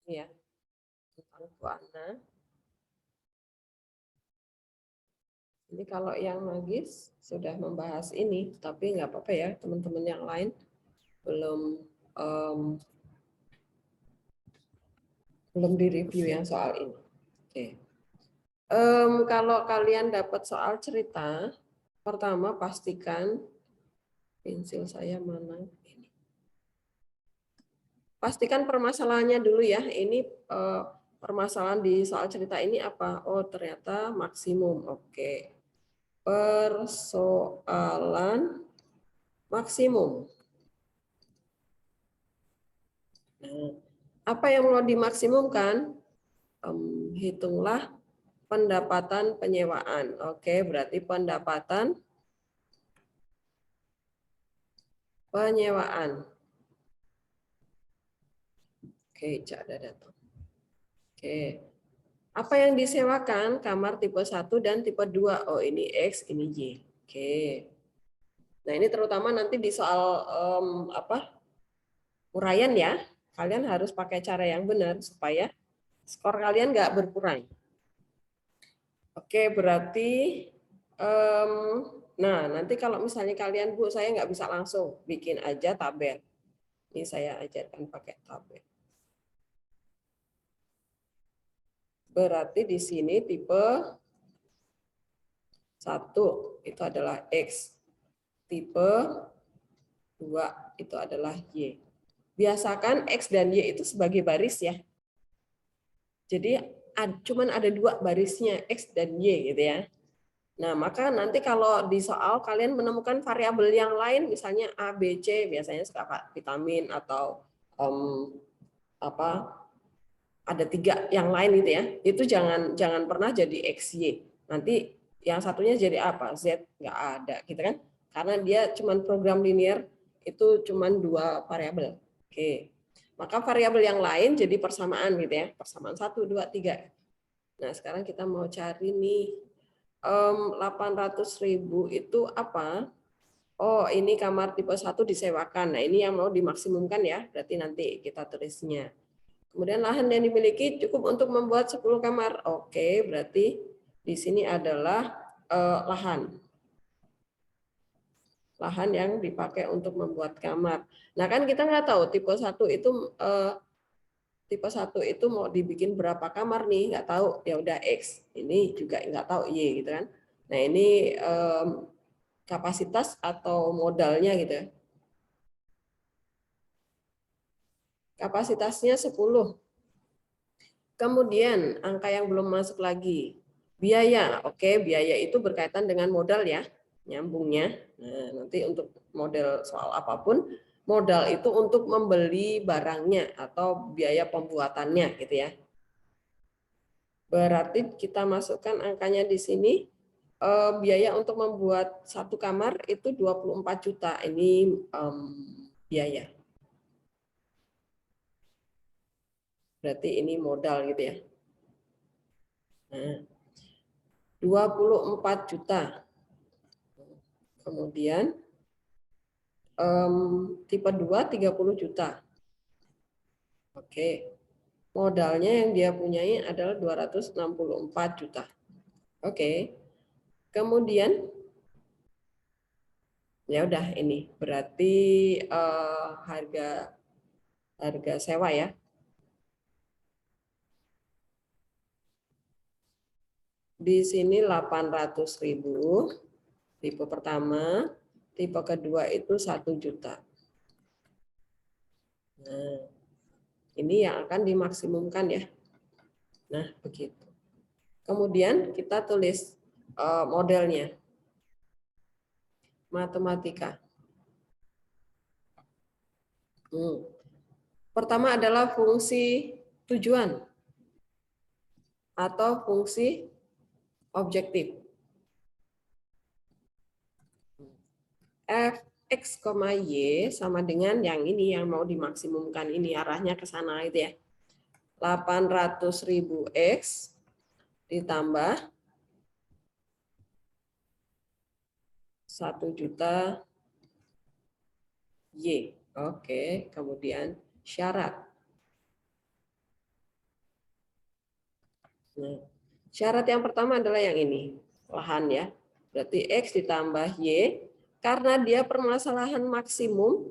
ya tentang Buana. Ini kalau yang magis sudah membahas ini, tapi nggak apa-apa ya teman-teman yang lain belum belum direview yang soal ini. Oke. Kalau kalian dapat soal cerita, pertama pastikan pensil saya mana ini. Pastikan permasalahannya dulu ya. Ini permasalahan di soal cerita ini apa? Oh, ternyata maksimum. Oke. Persoalan maksimum. Nah, apa yang mau dimaksimumkan? Hitunglah pendapatan penyewaan. Oke, berarti pendapatan penyewaan. Oke, ada datang. Oke. Apa yang disewakan? Kamar tipe 1 dan tipe 2. Oh, ini X, ini Y. Oke. Nah, ini terutama nanti di soal uraian ya. Kalian harus pakai cara yang benar supaya skor kalian nggak berkurang. Oke, berarti nah, nanti kalau misalnya kalian, Bu, saya nggak bisa langsung bikin aja tabel. Ini saya ajarkan pakai tabel. Berarti di sini tipe 1 itu adalah X. Tipe 2 itu adalah Y. Biasakan X dan Y itu sebagai baris ya. Jadi cuman ada 2 barisnya, X dan Y gitu ya. Nah, maka nanti kalau di soal kalian menemukan variabel yang lain, misalnya A, B, C, biasanya suka vitamin atau ada 3 yang lain gitu ya. Itu jangan pernah jadi X, Y. Nanti yang satunya jadi apa? Z, nggak ada gitu kan. Karena dia cuman program linear, itu cuman 2 variabel. Oke. Maka variabel yang lain jadi persamaan gitu ya. Persamaan 1, 2, 3. Nah, sekarang kita mau cari nih 800.000 itu apa? Oh, ini kamar tipe 1 disewakan. Nah, ini yang mau dimaksimumkan ya. Berarti nanti kita tulisnya. Kemudian lahan yang dimiliki cukup untuk membuat 10 kamar. Oke, berarti di sini adalah lahan. Lahan yang dipakai untuk membuat kamar. Nah, kan kita nggak tahu tipe 1 itu mau dibikin berapa kamar nih, nggak tahu. Ya udah X. Ini juga nggak tahu Y gitu kan. Nah, ini kapasitas atau modalnya gitu ya. Kapasitasnya 10. Kemudian angka yang belum masuk lagi. Biaya. Oke, biaya itu berkaitan dengan modal ya, nyambungnya. Nah, nanti untuk model soal apapun, modal itu untuk membeli barangnya atau biaya pembuatannya gitu ya. Berarti kita masukkan angkanya di sini. Biaya untuk membuat 1 kamar itu 24 juta. Ini biaya. Berarti ini modal gitu ya. Nah, 24 juta. Kemudian tipe 2 30 juta. Oke. Modalnya yang dia punyai adalah 264 juta. Oke. Kemudian ya udah ini berarti harga sewa ya. Di sini 800.000 tipe pertama, tipe kedua itu 1 juta. Nah, ini yang akan dimaksimumkan ya. Nah, begitu. Kemudian kita tulis modelnya. Matematika. Pertama adalah fungsi tujuan atau fungsi objektif. X, Y sama dengan yang ini yang mau dimaksimumkan ini arahnya ke sana itu ya. 800.000 X ditambah 1 juta Y. Oke, kemudian syarat. Nah, syarat yang pertama adalah yang ini, lahan ya. Berarti X ditambah Y, karena dia permasalahan maksimum,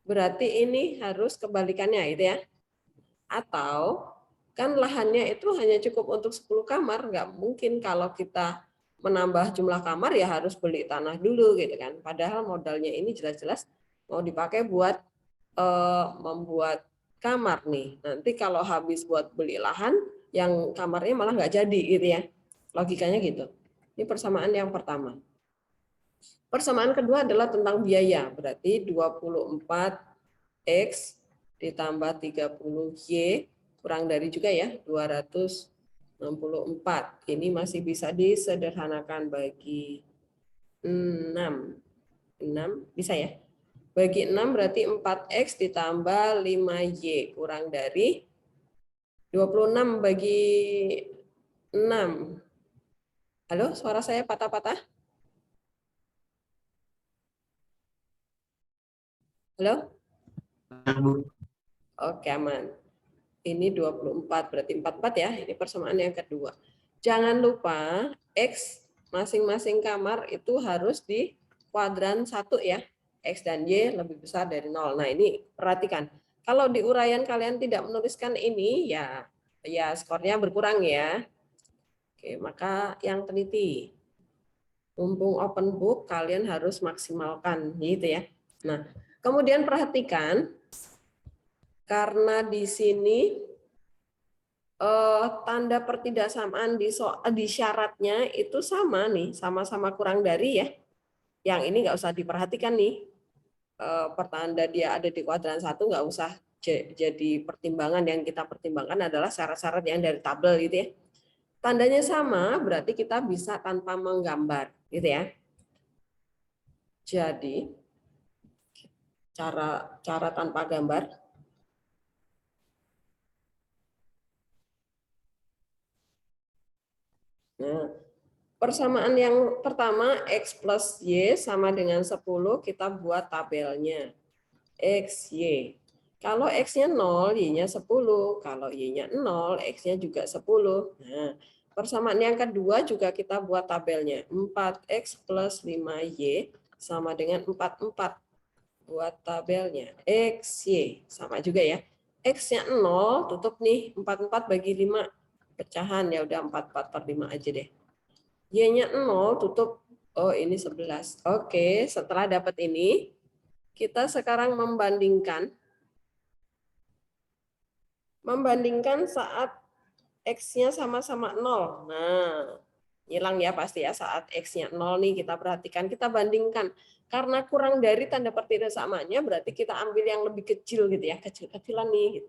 berarti ini harus kebalikannya itu ya. Atau kan lahannya itu hanya cukup untuk 10 kamar, nggak mungkin kalau kita menambah jumlah kamar ya harus beli tanah dulu gitu kan. Padahal modalnya ini jelas-jelas mau dipakai buat membuat kamar nih. Nanti kalau habis buat beli lahan, yang kamarnya malah nggak jadi gitu ya. Logikanya gitu. Ini persamaan yang pertama. Persamaan kedua adalah tentang biaya. Berarti 24X ditambah 30Y kurang dari juga ya 264. Ini masih bisa disederhanakan bagi 6. 6 bisa ya. Bagi 6 berarti 4X ditambah 5Y kurang dari 26 bagi 6. Halo, suara saya patah-patah? Halo? Oke, aman. Ini 24, berarti 44 ya. Ini persamaan yang kedua. Jangan lupa X masing-masing kamar itu harus di kuadran 1 ya. X dan Y lebih besar dari 0. Nah, ini perhatikan. Kalau di uraian kalian tidak menuliskan ini, ya skornya berkurang ya. Oke, maka yang teliti. Mumpung open book, kalian harus maksimalkan gitu ya. Nah, kemudian perhatikan karena di sini tanda pertidaksamaan di syaratnya itu sama nih, sama-sama kurang dari ya. Yang ini nggak usah diperhatikan nih. Pertanda dia ada di kuadran 1 nggak usah jadi pertimbangan. Yang kita pertimbangkan adalah syarat-syarat yang dari tabel gitu ya. Tandanya sama, berarti kita bisa tanpa menggambar gitu ya. Jadi cara tanpa gambar. Nah, persamaan yang pertama X plus Y sama dengan 10, kita buat tabelnya. X, Y. Kalau X-nya 0, Y-nya 10. Kalau Y-nya 0, X-nya juga 10. Nah, persamaan yang kedua juga kita buat tabelnya. 4X plus 5Y sama dengan 44. Buat tabelnya. X, Y. Sama juga ya. X-nya 0, tutup nih. 44 bagi 5. Pecahan, ya udah 44 per 5 aja deh. Y-nya 0, tutup. Oh, ini 11. Oke, setelah dapat ini, kita sekarang membandingkan saat X-nya sama-sama 0. Nah, hilang ya pasti ya saat X-nya 0 nih kita perhatikan, kita bandingkan. Karena kurang dari tanda pertidaksamaannya berarti kita ambil yang lebih kecil gitu ya, kecil-kecilan nih.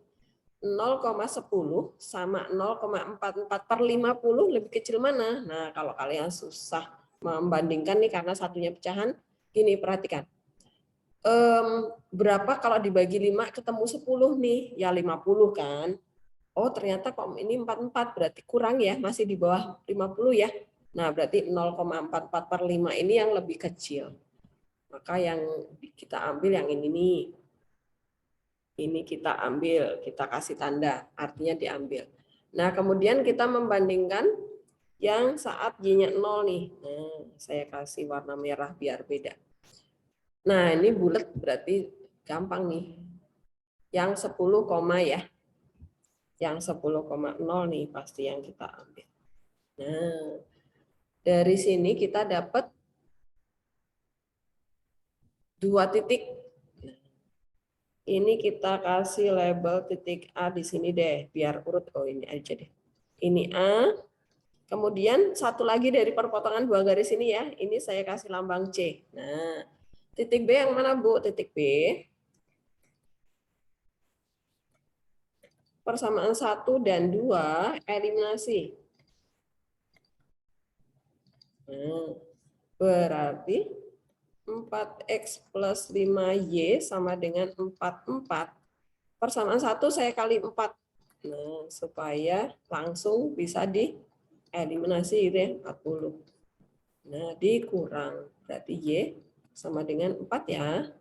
0,10 sama 0,44 per 50 lebih kecil mana? Nah, kalau kalian susah membandingkan nih karena satunya pecahan, gini perhatikan. Berapa kalau dibagi 5 ketemu 10 nih? Ya 50 kan. Oh, ternyata kok ini 44 berarti kurang ya, masih di bawah 50 ya. Nah, berarti 0,44 per 5 ini yang lebih kecil. Maka yang kita ambil yang ini nih. Ini kita ambil, kita kasih tanda, artinya diambil. Nah, kemudian kita membandingkan yang saat Y-nya 0 nih. Nah, saya kasih warna merah biar beda. Nah, ini bulat berarti gampang nih. Yang 10, ya. Yang 10,0 nih pasti yang kita ambil. Nah, dari sini kita dapat 2 titik. Ini kita kasih label titik A di sini deh, biar urut. Oh, ini aja deh. Ini A. Kemudian satu lagi dari perpotongan 2 garis ini ya. Ini saya kasih lambang C. Nah, titik B yang mana, Bu? Titik B. Persamaan 1 dan 2 eliminasi. Nah, berarti 4X plus 5Y sama dengan 44. Persamaan 1 saya kali 4. Nah, supaya langsung bisa dieliminasi gitu ya, 40. Nah, dikurang. Berarti Y sama dengan 4 ya.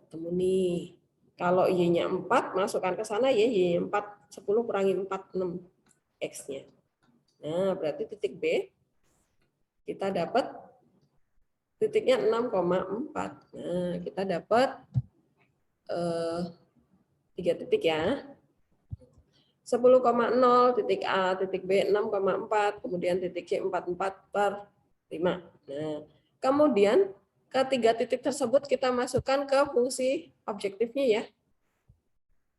Ketemu nih. Kalau Y-nya 4, masukkan ke sana ya, Y-nya 4. 10 kurangi 4, 6. X-nya. Nah, berarti titik B kita dapat titiknya 6,4. Nah, kita dapat 3 titik ya. 10,0 titik A, titik B 6,4, kemudian titik C 44/5. Nah, kemudian ketiga titik tersebut kita masukkan ke fungsi objektifnya ya.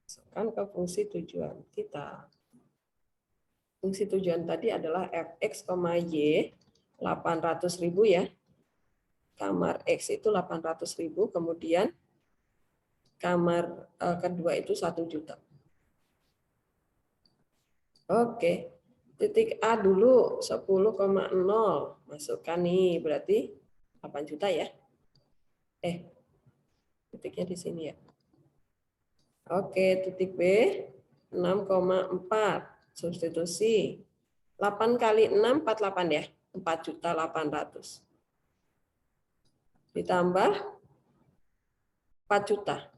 Masukkan ke fungsi tujuan kita. Fungsi tujuan tadi adalah fx, y 800.000 ya. Kamar X itu 800.000, kemudian kamar kedua itu 1 juta. Oke, titik A dulu 10,0 masukkan nih, berarti 8 juta ya. Titiknya di sini ya. Oke, titik B 6,4 substitusi. 8 kali 6 48 ya, 4.800.000. Ditambah 4 juta.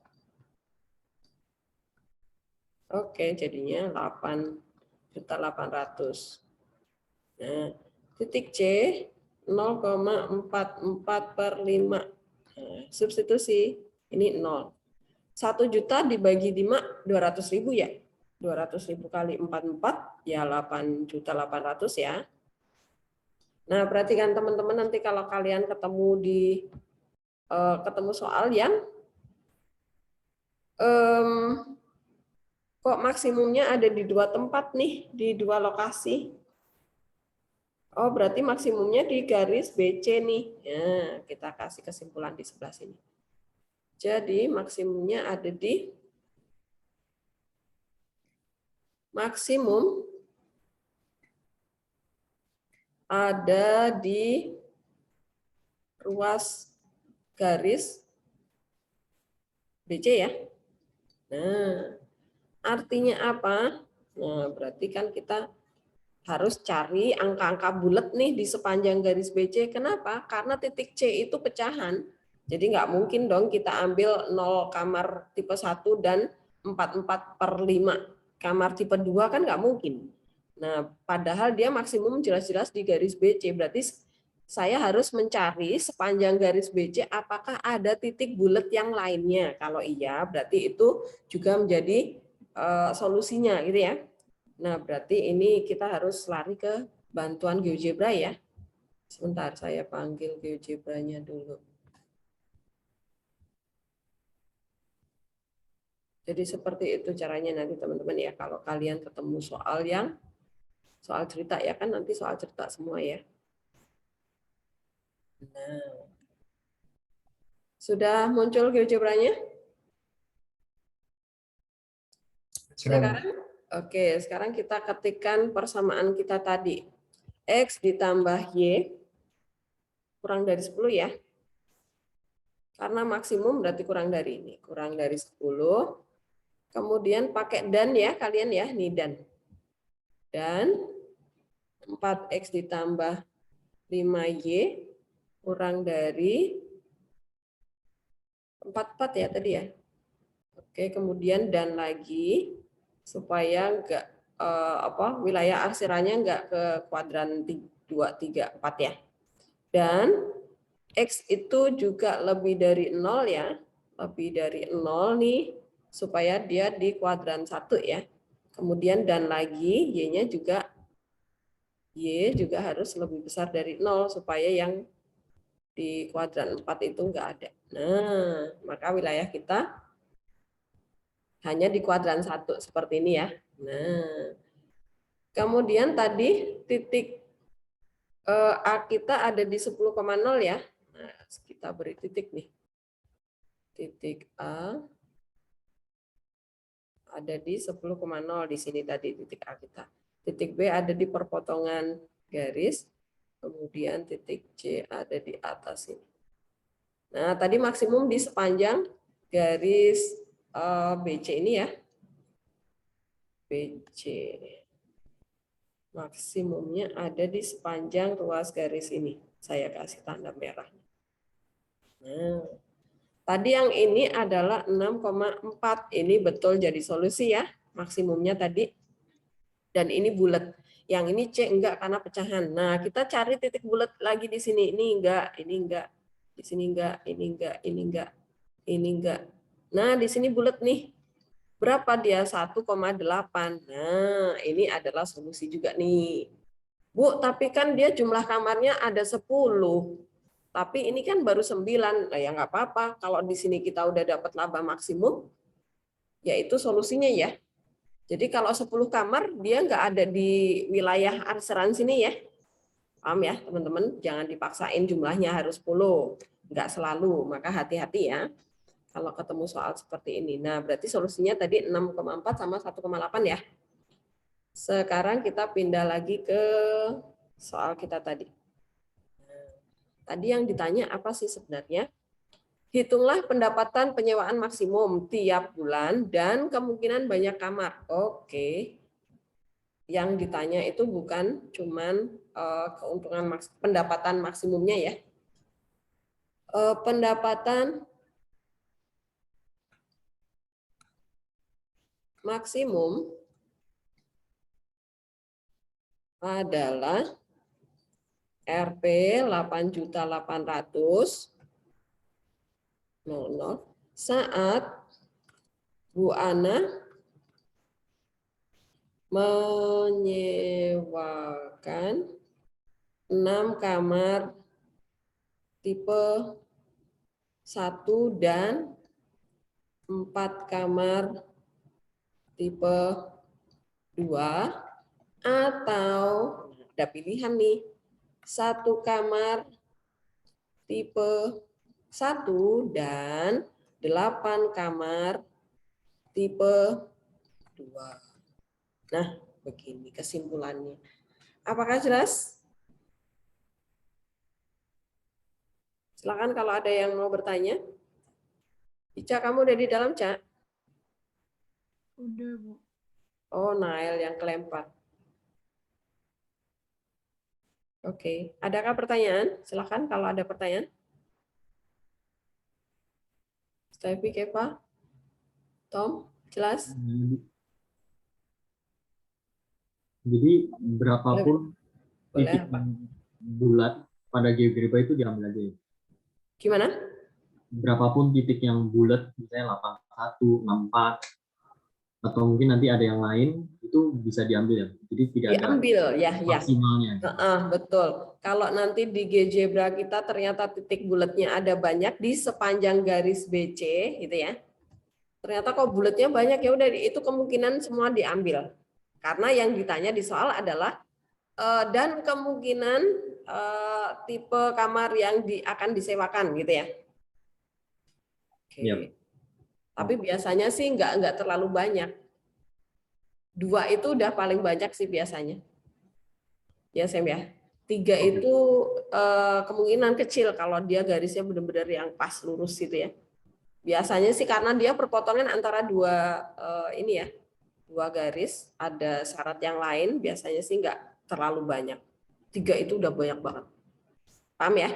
Oke, jadinya 8.800.000. Nah, titik C 0,44/5. Nah, substitusi ini 0. 1 juta dibagi 5 200.000 ya. 200.000 kali 44 ya 8.800.000 ya. Nah, perhatikan teman-teman nanti kalau kalian ketemu soal yang kok maksimumnya ada di 2 tempat nih, di 2 lokasi. Oh, berarti maksimumnya di garis BC nih. Nah, kita kasih kesimpulan di sebelah sini. Jadi maksimumnya ada di ruas garis BC ya. Nah, artinya apa? Nah, berarti kan kita harus cari angka-angka bulat nih di sepanjang garis BC. Kenapa? Karena titik C itu pecahan. Jadi nggak mungkin dong kita ambil 0 kamar tipe 1 dan 44/5 kamar tipe 2 kan nggak mungkin. Nah, padahal dia maksimum jelas-jelas di garis BC. Berarti saya harus mencari sepanjang garis BC apakah ada titik bulat yang lainnya. Kalau iya, berarti itu juga menjadi solusinya gitu ya. Nah, berarti ini kita harus lari ke bantuan GeoGebra ya. Sebentar, saya panggil GeoGebra-nya dulu. Jadi seperti itu caranya nanti teman-teman ya. Kalau kalian ketemu soal cerita ya kan nanti soal cerita semua ya. Nah, sudah muncul GeoGebra-nya? Sekarang kita ketikkan persamaan kita tadi. X ditambah Y kurang dari 10 ya. Karena maksimum berarti kurang dari ini. Kurang dari 10. Kemudian pakai dan ya kalian ya. Nih dan. Dan 4X ditambah 5Y kurang dari 44 ya tadi ya. Oke, kemudian dan lagi supaya enggak wilayah arsiranya enggak ke kuadran 2, 3, 4 ya. Dan X itu juga lebih dari 0 ya. Lebih dari 0 nih supaya dia di kuadran 1 ya. Kemudian dan lagi Y-nya juga harus lebih besar dari 0 supaya yang di kuadran 4 itu enggak ada. Nah, maka wilayah kita hanya di kuadran 1 seperti ini ya. Nah, kemudian tadi titik A kita ada di 10,0 ya. Nah, kita beri titik nih. Titik A ada di 10,0 di sini tadi titik A kita. Titik B ada di perpotongan garis, kemudian titik C ada di atas ini. Nah, tadi maksimum di sepanjang garis BC ini ya. BC. Maksimumnya ada di sepanjang ruas garis ini. Saya kasih tanda merah. Nah, tadi yang ini adalah 6,4. Ini betul jadi solusi ya. Maksimumnya tadi. Dan ini bulat. Yang ini C enggak karena pecahan. Nah, kita cari titik bulat lagi di sini. Ini enggak, ini enggak. Di sini enggak, ini enggak, ini enggak. Ini enggak. Nah, di sini bulat nih. Berapa dia? 1,8. Nah, ini adalah solusi juga nih. Bu, tapi kan dia jumlah kamarnya ada 10. Tapi ini kan baru 9. Nah, ya nggak apa-apa. Kalau di sini kita udah dapat laba maksimum, yaitu solusinya ya. Jadi kalau 10 kamar, dia nggak ada di wilayah arseran sini ya. Paham ya, teman-teman? Jangan dipaksain jumlahnya harus 10. Nggak selalu, maka hati-hati ya kalau ketemu soal seperti ini. Nah, berarti solusinya tadi 6,4 sama 1,8 ya. Sekarang kita pindah lagi ke soal kita tadi. Tadi yang ditanya apa sih sebenarnya? Hitunglah pendapatan penyewaan maksimum tiap bulan dan kemungkinan banyak kamar. Oke. Yang ditanya itu bukan cuman keuntungan pendapatan maksimumnya ya. Pendapatan maksimum adalah Rp 8.800.00 saat Bu Ana menyewakan 6 kamar tipe 1 dan 4 kamar tipe 2 atau ada pilihan nih 1 kamar tipe 1 dan 8 kamar tipe 2. Nah, begini kesimpulannya. Apakah jelas? Silakan kalau ada yang mau bertanya. Ica, kamu udah di dalam, Ca? Udah, Bu. Oh, Nael yang kelempar. Oke, adakah pertanyaan? Silakan kalau ada pertanyaan. Steffi, Kepa, Tom, jelas? Jadi berapapun Boleh titik apa? bulat pada GeoGebra itu diambil aja ya. Gimana? Berapapun titik yang bulat, misalnya 81, 64, atau mungkin nanti ada yang lain, itu bisa diambil ya. Jadi tidak ada Diambil, ya. maksimalnya. Betul. Kalau nanti di GeoGebra kita ternyata titik bulatnya ada banyak di sepanjang garis BC, gitu ya. Ternyata kok bulatnya banyak, ya udah itu kemungkinan semua diambil. Karena yang ditanya di soal adalah dan kemungkinan tipe kamar yang akan disewakan gitu ya. Oke. Yep. Tapi biasanya sih nggak terlalu banyak. 2 itu udah paling banyak sih biasanya. Ya Sam ya. 3 itu kemungkinan kecil kalau dia garisnya benar-benar yang pas lurus gitu ya. Biasanya sih karena dia perpotongan antara 2 ini ya. 2 garis, ada syarat yang lain, biasanya sih nggak terlalu banyak. 3 itu udah banyak banget. Paham ya?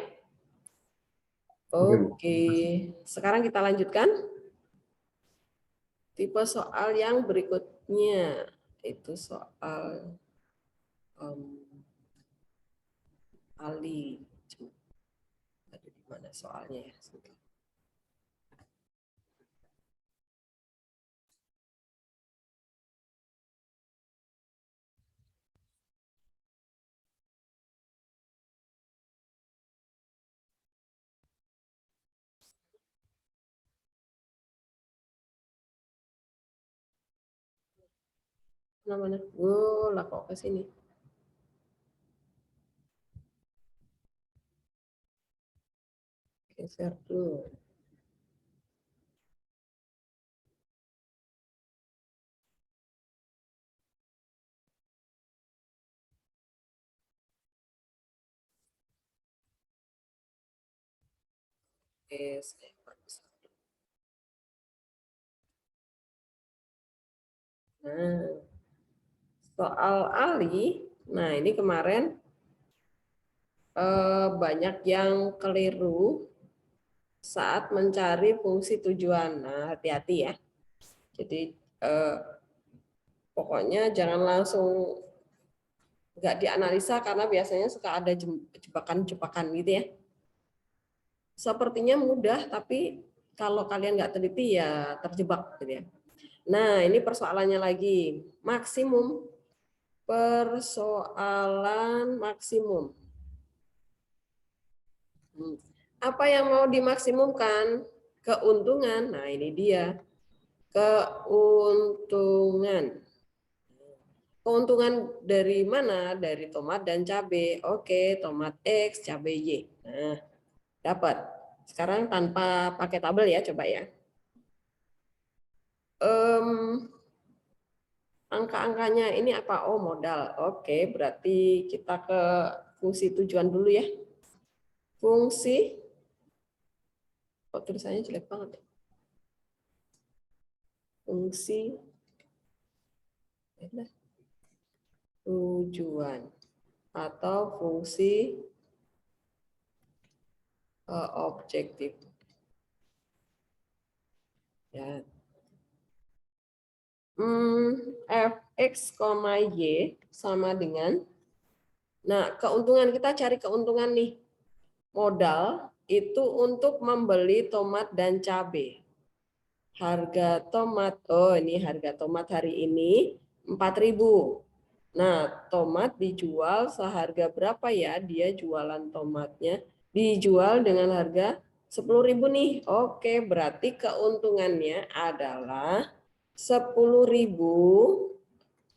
Oke. Sekarang kita lanjutkan. Tipe soal yang berikutnya. Itu soal Ali. Ada di mana soalnya ya? Mana? Oh, lah kok ke sini. Geser dulu. Nah, soal Ali, nah ini kemarin banyak yang keliru saat mencari fungsi tujuan. Nah, hati-hati ya. Jadi pokoknya jangan langsung nggak dianalisa karena biasanya suka ada jebakan-jebakan gitu ya. Sepertinya mudah, tapi kalau kalian nggak teliti ya terjebak gitu ya. Nah, ini persoalannya lagi. Maksimum. Persoalan maksimum. Apa yang mau dimaksimumkan? Keuntungan. Nah, ini dia. Keuntungan. Keuntungan dari mana? Dari tomat dan cabai. Oke, tomat X, cabai Y. Nah, dapat. Sekarang tanpa pakai tabel ya, coba ya. Angka-angkanya ini apa? Oh, modal. Oke, berarti kita ke fungsi tujuan dulu ya. Fungsi. Oh, tulisannya jelek banget. Fungsi tujuan atau fungsi objektif. Ya. Fx, Y sama dengan, nah keuntungan, kita cari keuntungan nih. Modal itu untuk membeli tomat dan cabai. Harga tomat, oh ini harga tomat hari ini 4.000. Nah, tomat dijual seharga berapa ya? Dia jualan tomatnya dijual dengan harga 10.000 nih. Oke, berarti keuntungannya adalah 10.000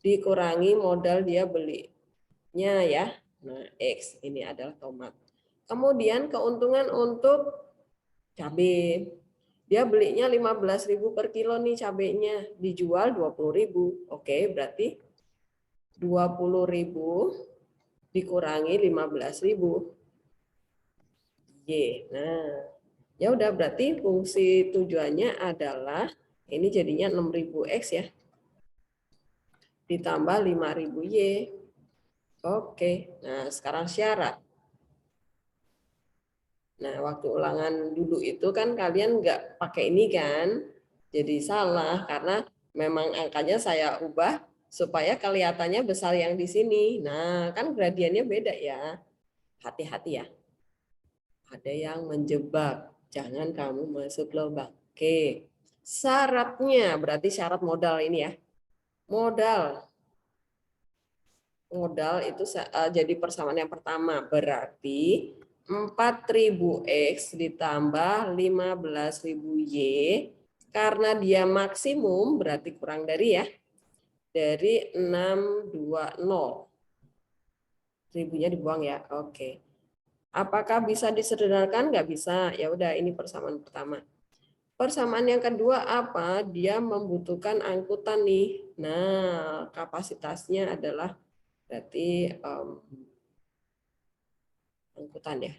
dikurangi modal dia belinya ya. Nah, X ini adalah tomat. Kemudian keuntungan untuk cabai. Dia belinya 15.000 per kilo nih cabainya, dijual 20.000. Oke, berarti 20.000 dikurangi 15.000. Y. Nah, ya udah berarti fungsi tujuannya adalah ini jadinya 6.000 X ya. Ditambah 5.000 Y. Oke. Nah, sekarang syarat. Nah, waktu ulangan dulu itu kan kalian nggak pakai ini kan, jadi salah karena memang angkanya saya ubah supaya kelihatannya besar yang di sini. Nah, kan gradiennya beda ya. Hati-hati ya. Ada yang menjebak. Jangan kamu masuk lubang. Oke. Syaratnya berarti syarat modal ini ya. Modal. Modal itu jadi persamaan yang pertama. Berarti 4.000 X ditambah 15.000 Y. Karena dia maksimum berarti kurang dari ya. Dari 620. Ribunya dibuang ya. Oke. Apakah bisa disederhanakan? Nggak bisa. Ya udah, ini persamaan pertama. Persamaan yang kedua apa? Dia membutuhkan angkutan nih. Nah, kapasitasnya adalah berarti angkutan ya.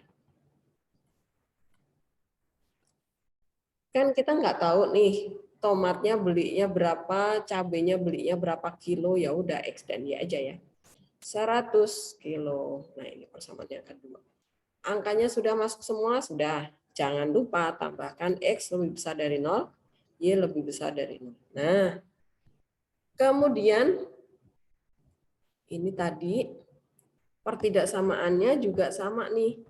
Kan kita nggak tahu nih tomatnya belinya berapa, cabenya belinya berapa kilo, ya udah X dan Y aja ya. 100 kilo. Nah, ini persamaan yang kedua. Angkanya sudah masuk semua? Sudah. Jangan lupa tambahkan X lebih besar dari 0, Y lebih besar dari 0. Nah, kemudian ini tadi pertidaksamaannya juga sama nih.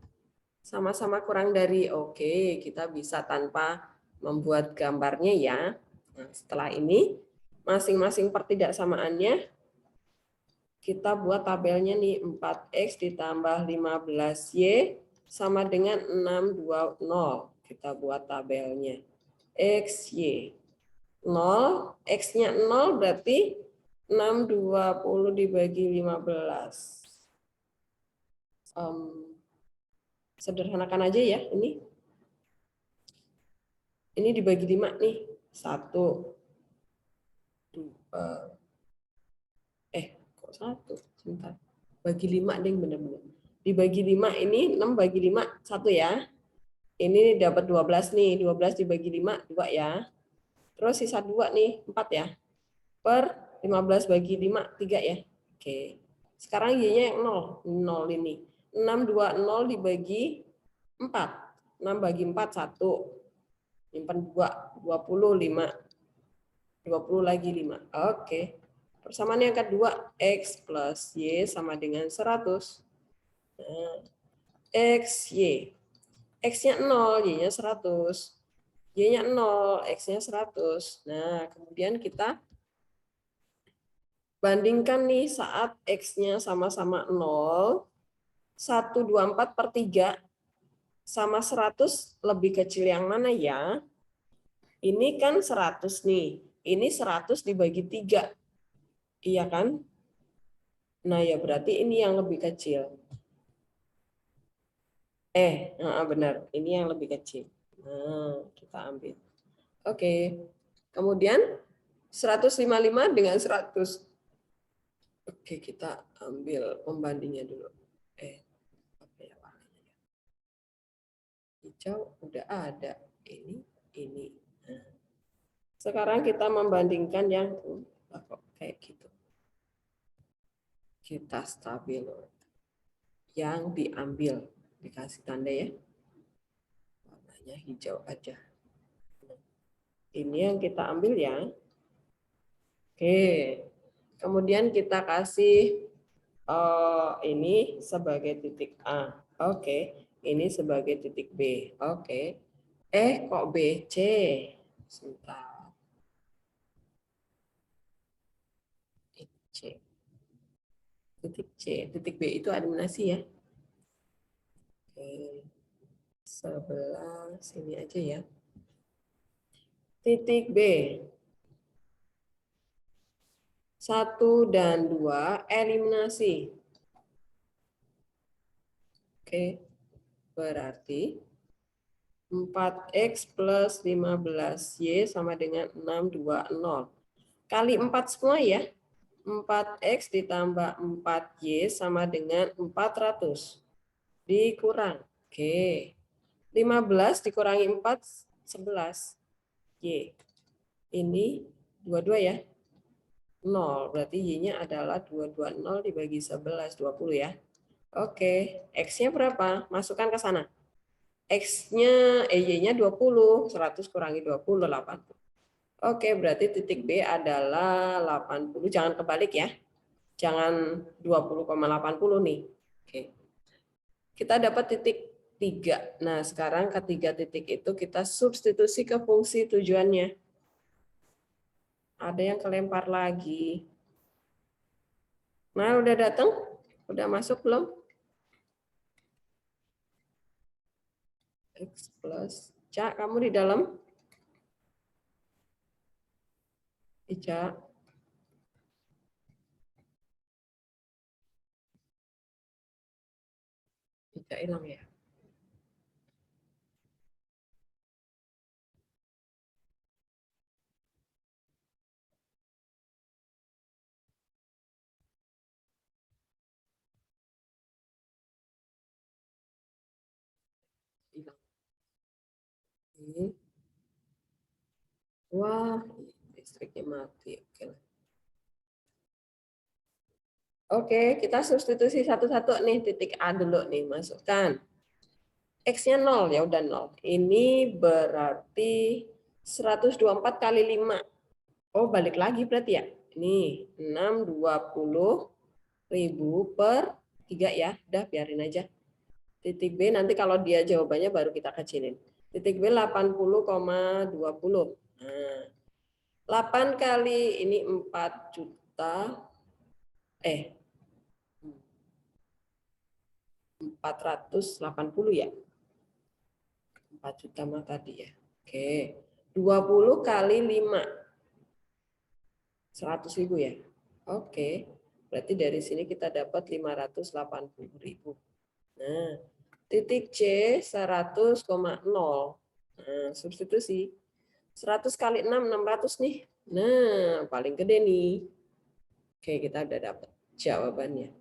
Sama-sama kurang dari. Oke, kita bisa tanpa membuat gambarnya ya. Nah, setelah ini masing-masing pertidaksamaannya kita buat tabelnya nih. 4X ditambah 15Y sama dengan 620. Kita buat tabelnya. XY 0, X-nya 0 berarti 620 dibagi 15. Sederhanakan aja ya ini. Ini dibagi 5 nih. 1, 2, kok 1? Sebentar. Bagi 5 deh bener-bener. Dibagi 5 ini 6 bagi 5 1 ya. Ini dapat 12 nih. 12 dibagi 5 2 ya. Terus sisa 2 nih 4 ya. Per 15 bagi 5 3 ya. Oke. Sekarang Y-nya yang 0. 0 ini. 620 dibagi 4. 6 bagi 4 1. Simpan 2, 25. 20 lagi 5. Oke. Persamaan yang kedua, X plus Y sama dengan 100. Nah, X, Y. X-nya 0, Y-nya 100. Y-nya 0, X-nya 100. Nah, kemudian kita bandingkan nih saat X-nya sama-sama 0, 124/3 sama 100 lebih kecil yang mana ya? Ini kan 100 nih. Ini 100 dibagi 3. Iya kan? Nah, ya berarti ini yang lebih kecil. Benar. Ini yang lebih kecil. Nah, kita ambil. Oke. Kemudian 155 dengan 100. Oke, kita ambil pembandingnya dulu. Apa ya warnanya? Hijau udah ada. Ini. Nah, sekarang kita membandingkan yang kok kayak gitu. Kita stabil. Yang diambil. Dikasih tanda ya. Warnanya hijau aja. Ini yang kita ambil ya. Oke. Kemudian kita kasih ini sebagai titik A. Oke. Ini sebagai titik B. Oke. Kok BC? Sebentar. C. Titik C. Titik B itu eliminasi ya. Oke. Sebelah sini aja ya. Titik B. 1 dan 2 eliminasi. Oke. Berarti 4X plus 15Y sama dengan 620. Kali 4 semua ya. 4X ditambah 4Y sama dengan 400. Dikurang. Oke. 15 dikurangi 4, 11. Y. Ini 22 ya. 0. Berarti Y-nya adalah 220 dibagi 11, 20 ya. Oke. X-nya berapa? Masukkan ke sana. X-nya, Y-nya 20. 100 kurangi 20, 80. Oke, berarti titik B adalah 80. Jangan kebalik ya. Jangan 20,80 nih. Oke. Kita dapat titik 3. Nah, sekarang ketiga titik itu kita substitusi ke fungsi tujuannya. Ada yang kelempar lagi. Nah, udah datang? Udah masuk belum? X plus. Cak, kamu di dalam? Ica. Ica hilang ya? Hilang. Wah, listriknya mati. Oke, kita substitusi satu-satu nih. Titik A dulu nih, masukkan. X-nya 0, ya udah 0. Ini berarti 124 kali 5. Oh, balik lagi berarti ya. Ini 620.000 per 3 ya. Udah, biarin aja. Titik B nanti kalau dia jawabannya baru kita kecilin. Titik B 80,20. Nah, 8 kali ini 4 juta. 480 ya. 4 juta mah tadi ya. Oke. 20 kali 5. 100.000 ya. Oke. Berarti dari sini kita dapat 580.000. Nah, titik C 100,0. Nah, substitusi. 100 kali 6, 600 nih. Nah, paling gede nih. Oke, kita udah dapat jawabannya.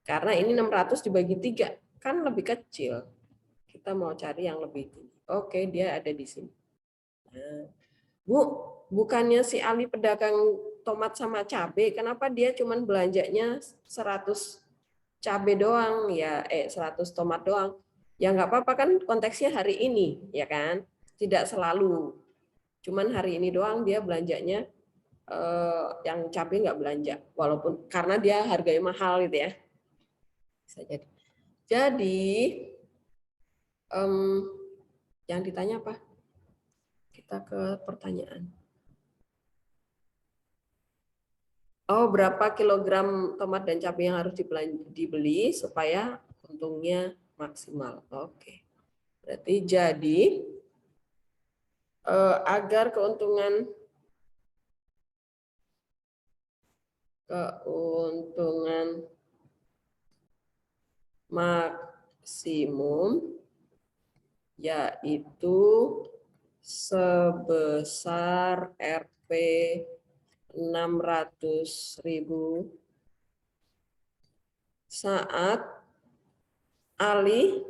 Karena ini 600 dibagi 3, kan lebih kecil. Kita mau cari yang lebih tinggi. Oke, dia ada di sini. Nah, Bu, bukannya si Ali pedagang tomat sama cabai, kenapa dia cuma belanjanya 100 cabai doang, ya 100 tomat doang? Ya nggak apa-apa kan konteksnya hari ini, ya kan? Tidak selalu. Cuman hari ini doang dia belanjanya yang cabai nggak belanja, walaupun karena dia harganya mahal gitu ya. Bisa jadi. Jadi yang ditanya apa? Kita ke pertanyaan. Oh, berapa kilogram tomat dan cabai yang harus dibeli supaya untungnya maksimal? Oke. Berarti jadi agar keuntungan maksimum yaitu sebesar Rp 600.000 saat Ali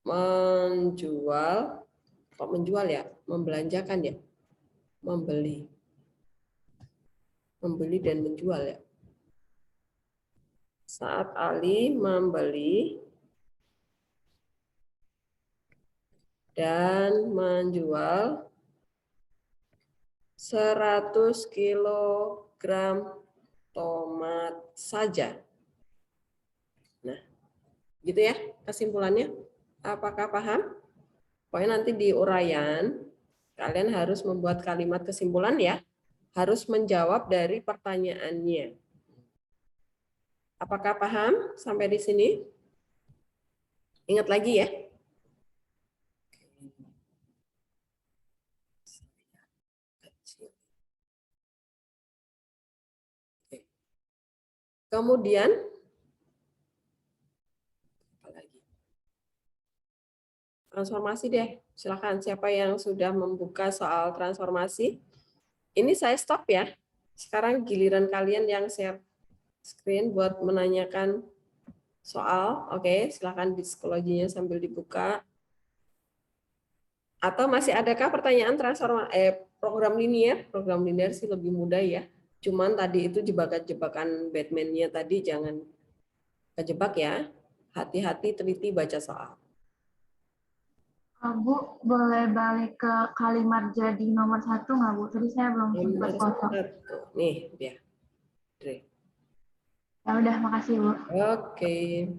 menjual, kok menjual ya, membelanjakan ya, membeli dan menjual ya. Saat Ali membeli dan menjual 100 kilogram tomat saja. Nah, gitu ya kesimpulannya. Apakah paham? Pokoknya nanti di uraian kalian harus membuat kalimat kesimpulan ya. Harus menjawab dari pertanyaannya. Apakah paham sampai di sini? Ingat lagi ya. Kemudian apa lagi? Transformasi deh. Silakan siapa yang sudah membuka soal transformasi. Ini saya stop ya. Sekarang giliran kalian yang share screen buat menanyakan soal. Oke, silakan psikologinya sambil dibuka. Atau masih adakah pertanyaan program linear? Program linear sih lebih mudah ya. Cuman tadi itu jebakan-jebakan Batman-nya tadi jangan kejebak ya. Hati-hati teliti baca soal. Bu, boleh balik ke kalimat jadi nomor 1 nggak, Bu? Tadi saya belum sempat foto. Nih, dia. Ya udah, makasih, Bu. Oke.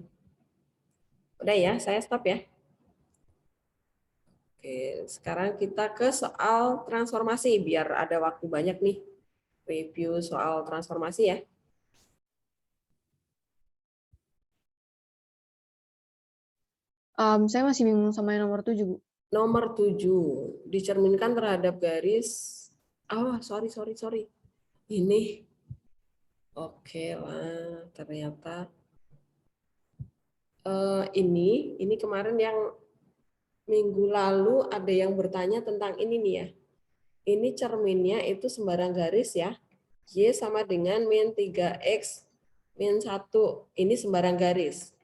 Udah ya, saya stop ya. Oke, sekarang kita ke soal transformasi biar ada waktu banyak nih. Review soal transformasi ya. Saya masih bingung sama yang nomor 7, Bu. Nomor 7, dicerminkan terhadap garis. Oh, sorry. Ini. Oke lah, ternyata. Ini kemarin yang minggu lalu ada yang bertanya tentang ini nih ya. Ini cerminnya itu sembarang garis ya. Y sama dengan min 3X min 1. Ini sembarang garis.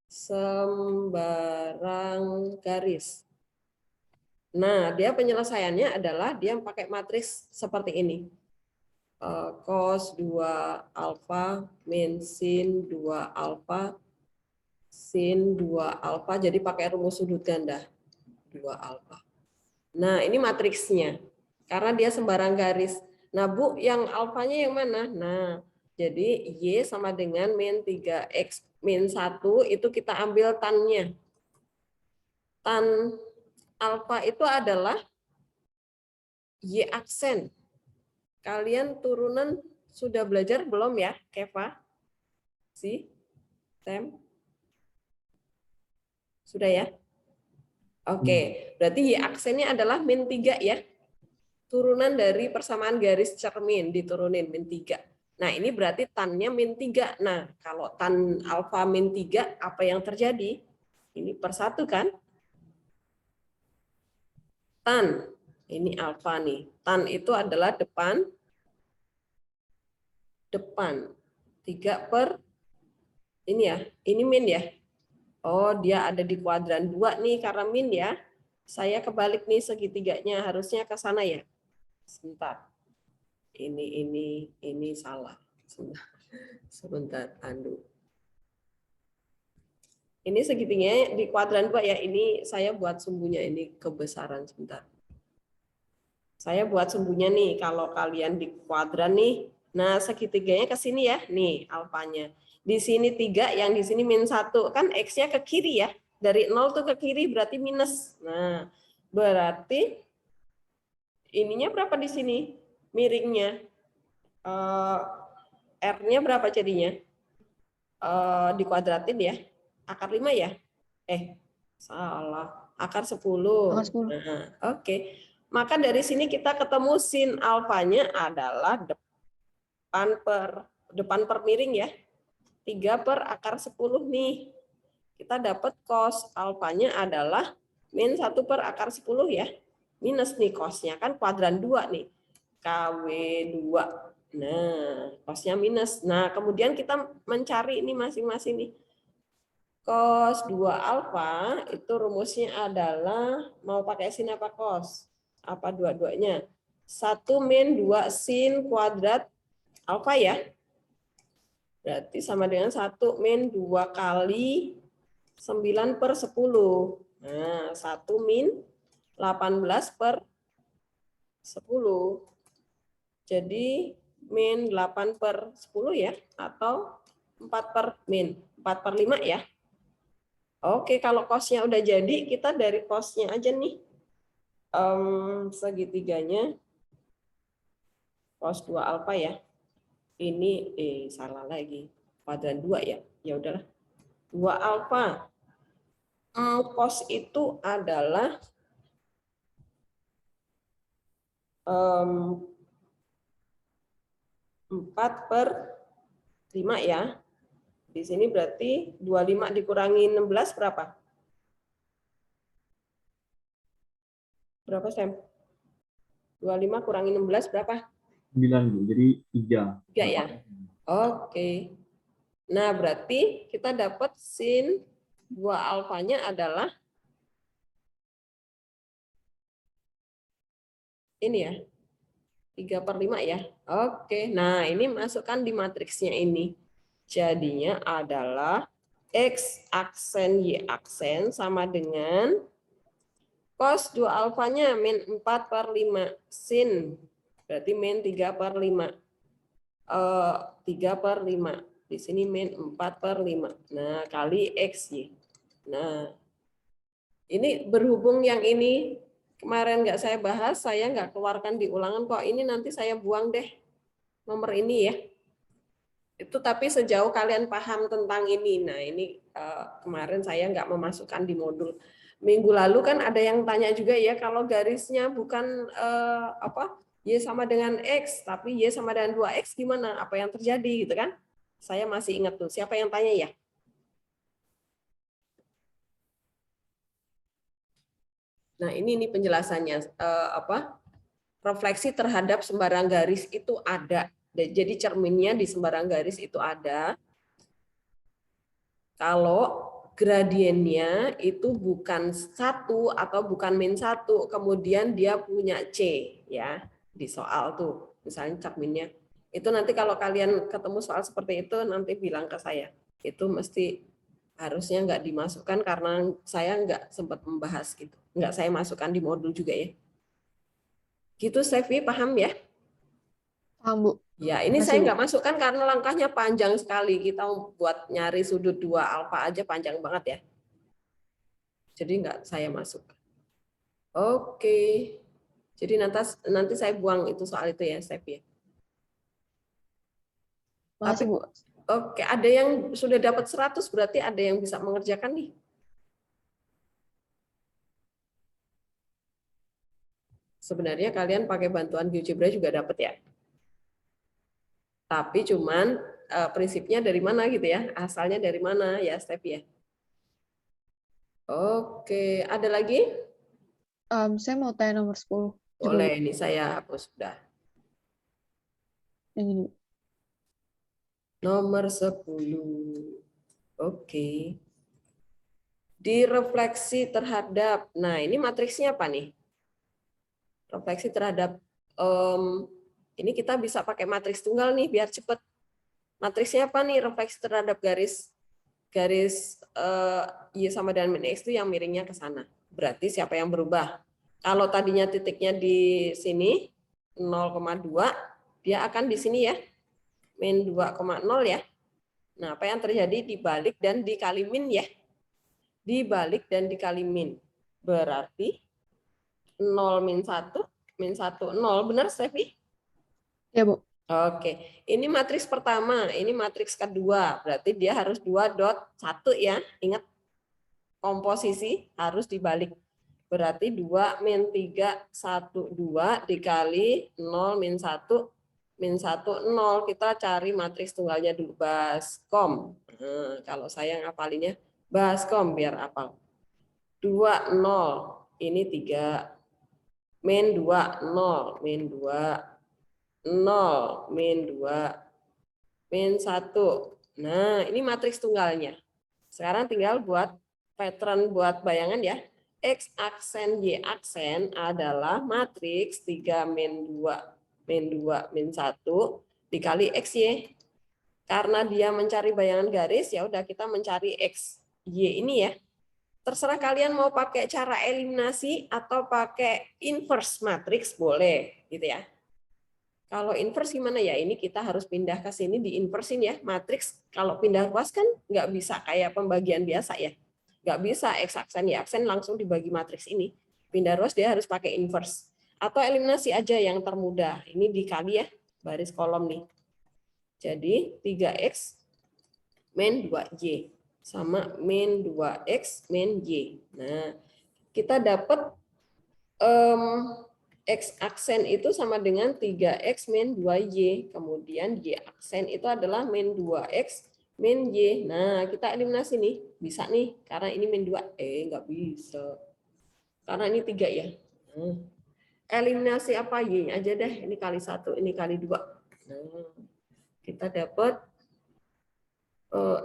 Sembarang garis. Nah, dia penyelesaiannya adalah dia pakai matriks seperti ini. Cos 2 alfa min sin 2 alfa sin 2 alfa, jadi pakai rumus sudut ganda 2 alfa. Nah, ini matriksnya. Karena dia sembarang garis. Nah, Bu, yang alfanya yang mana? Nah, jadi Y sama dengan min 3X min 1 itu kita ambil tannya. Tan alfa itu adalah Y aksen. Kalian turunan sudah belajar belum ya, Keva? Tem? Sudah ya? Oke, berarti Y aksennya adalah min 3 ya. Turunan dari persamaan garis cermin diturunin min 3. Nah, ini berarti tannya min 3. Nah, kalau tan alfa min 3, apa yang terjadi? Ini per 1 kan? Tan, ini alfa nih. Tan itu adalah depan. 3 per, ini ya, ini min ya. Oh, dia ada di kuadran 2 nih karena min ya. Saya kebalik nih segitiganya, harusnya ke sana ya. Sebentar. Ini salah. Sebentar, Andu. Ini segitiganya di kuadran 2 ya. Ini saya buat sumbunya ini kebesaran sebentar. Saya buat sumbunya nih, kalau kalian di kuadran nih, nah segitiganya ke sini ya, nih alfanya. Di sini 3, yang di sini -1. Kan X-nya ke kiri ya, dari 0 tuh ke kiri berarti minus. Nah, berarti ininya berapa di sini? Miringnya. R-nya berapa jadinya? Dikuadratin ya. Akar 5 ya? Salah. Akar 10. Akar 10. Nah, oke. Maka dari sini kita ketemu sin alfanya adalah depan per miring ya. 3 per akar 10 nih. Kita dapat cos alfanya adalah min 1 per akar 10 ya. Minus nih cosnya kan kuadran 2 nih. KW2. Nah, cosnya minus. Nah, kemudian kita mencari ini masing-masing nih. Cos 2 alfa itu rumusnya adalah, mau pakai sin apa cos? Apa dua-duanya? 1 min 2 sin kuadrat alfa ya. Berarti sama dengan 1 min 2 kali 9 per 10. Nah, 1 min 18 per 10. Jadi min 8 per 10 ya, atau 4 per 5 ya. Oke, kalau cosnya udah jadi, kita dari cosnya aja nih. Segitiganya cos 2 alfa ya. Ini salah lagi. Kuadran 2 ya. Ya udahlah. 2 alfa. Cos itu adalah 4 per 5 ya. Di sini berarti 25 dikurangi 16 berapa? Berapa, Sam? 25 kurangi 16 berapa? 9, Bu. Jadi 3. 3 ya? Oke. Nah, berarti kita dapat sin 2 alfanya adalah ini ya. 3 per 5 ya. Oke. Nah, ini masukkan di matriksnya ini. Jadinya adalah X aksen Y aksen sama dengan cos 2 alfanya min 4 per 5 sin. Berarti min 3 per 5. 3 per 5. Di sini min 4 per 5. Nah, kali XY. Nah, ini berhubung yang ini kemarin nggak saya bahas, saya nggak keluarkan di ulangan kok. Ini nanti saya buang deh nomor ini ya. Itu tapi sejauh kalian paham tentang ini. Nah, ini kemarin saya nggak memasukkan di modul. Minggu lalu kan ada yang tanya juga ya, kalau garisnya bukan Y sama dengan X, tapi Y sama dengan 2X gimana? Apa yang terjadi gitu kan? Saya masih ingat tuh. Siapa yang tanya ya? Nah, ini penjelasannya. Refleksi terhadap sembarang garis itu ada. Jadi cerminnya di sembarang garis itu ada. Kalau gradiennya itu bukan 1 atau bukan min 1, kemudian dia punya C ya di soal tuh. Misalnya cerminnya. Itu nanti kalau kalian ketemu soal seperti itu nanti bilang ke saya. Itu mesti harusnya nggak dimasukkan karena saya nggak sempat membahas gitu. Nggak saya masukkan di modul juga ya. Gitu, Stevi, paham ya? Paham, Bu. Ya, ini saya nggak masukkan karena langkahnya panjang sekali. Kita buat nyari sudut 2 alfa aja panjang banget ya. Jadi nggak saya masukkan. Oke. Jadi nanti saya buang itu soal itu ya, Stevi. Makasih, Bu. Oke, ada yang sudah dapat 100, berarti ada yang bisa mengerjakan nih. Sebenarnya kalian pakai bantuan GeoGebra juga dapat ya. Tapi cuman prinsipnya dari mana gitu ya? Asalnya dari mana ya, Step ya? Oke, ada lagi? Saya mau tanya nomor 10. Boleh, ini saya hapus sudah. Yang ini. Nomor 10. Oke. Direfleksi terhadap, nah ini matriksnya apa nih? Refleksi terhadap, ini kita bisa pakai matriks tunggal nih biar cepet. Matriksnya apa nih? Refleksi terhadap garis Y sama dengan min X itu yang miringnya ke sana. Berarti siapa yang berubah? Kalau tadinya titiknya di sini 0,2, dia akan di sini ya, min 2,0 ya. Nah, apa yang terjadi? Dibalik dan dikali min ya. Dibalik dan dikali min. Berarti 0 min 1, min 1, 0. Benar, Stevi? Ya, Bu. Oke, ini matriks pertama, ini matriks kedua. Berarti dia harus 2.1 ya. Ingat, komposisi harus dibalik. Berarti 2 min 3, 1, 2 dikali 0 min 1, min 1, 0. Kita cari matriks tunggalnya dulu. Baskom. Nah, kalau saya ngapalinnya Baskom biar apal. 2, 0. Ini 3. Min 2, 0. Min 2. 0, min 2, min 1. Nah, ini matriks tunggalnya. Sekarang tinggal buat pattern, buat bayangan ya. X aksen, Y aksen adalah matriks 3 min 2, min 2, min 1 dikali XY. Karena dia mencari bayangan garis, ya udah kita mencari X, Y ini ya. Terserah kalian mau pakai cara eliminasi atau pakai inverse matriks, boleh gitu ya. Kalau inverse gimana ya? Ini kita harus pindah ke sini di inversin ya. Matriks kalau pindah ruas kan nggak bisa kayak pembagian biasa ya. Nggak bisa X aksen, Y aksen langsung dibagi matriks ini. Pindah ruas dia harus pakai inverse. Atau eliminasi aja yang termudah. Ini dikali ya, baris kolom nih. Jadi 3X min 2Y sama min 2X min Y. Nah, kita dapat X aksen itu sama dengan 3X min 2Y. Kemudian Y aksen itu adalah min 2X min Y. Nah, kita eliminasi nih. Bisa nih, karena ini min 2. Nggak bisa. Karena ini 3 ya. Nah, eliminasi apa? Y aja deh. Ini kali 1, ini kali 2. Nah, kita dapat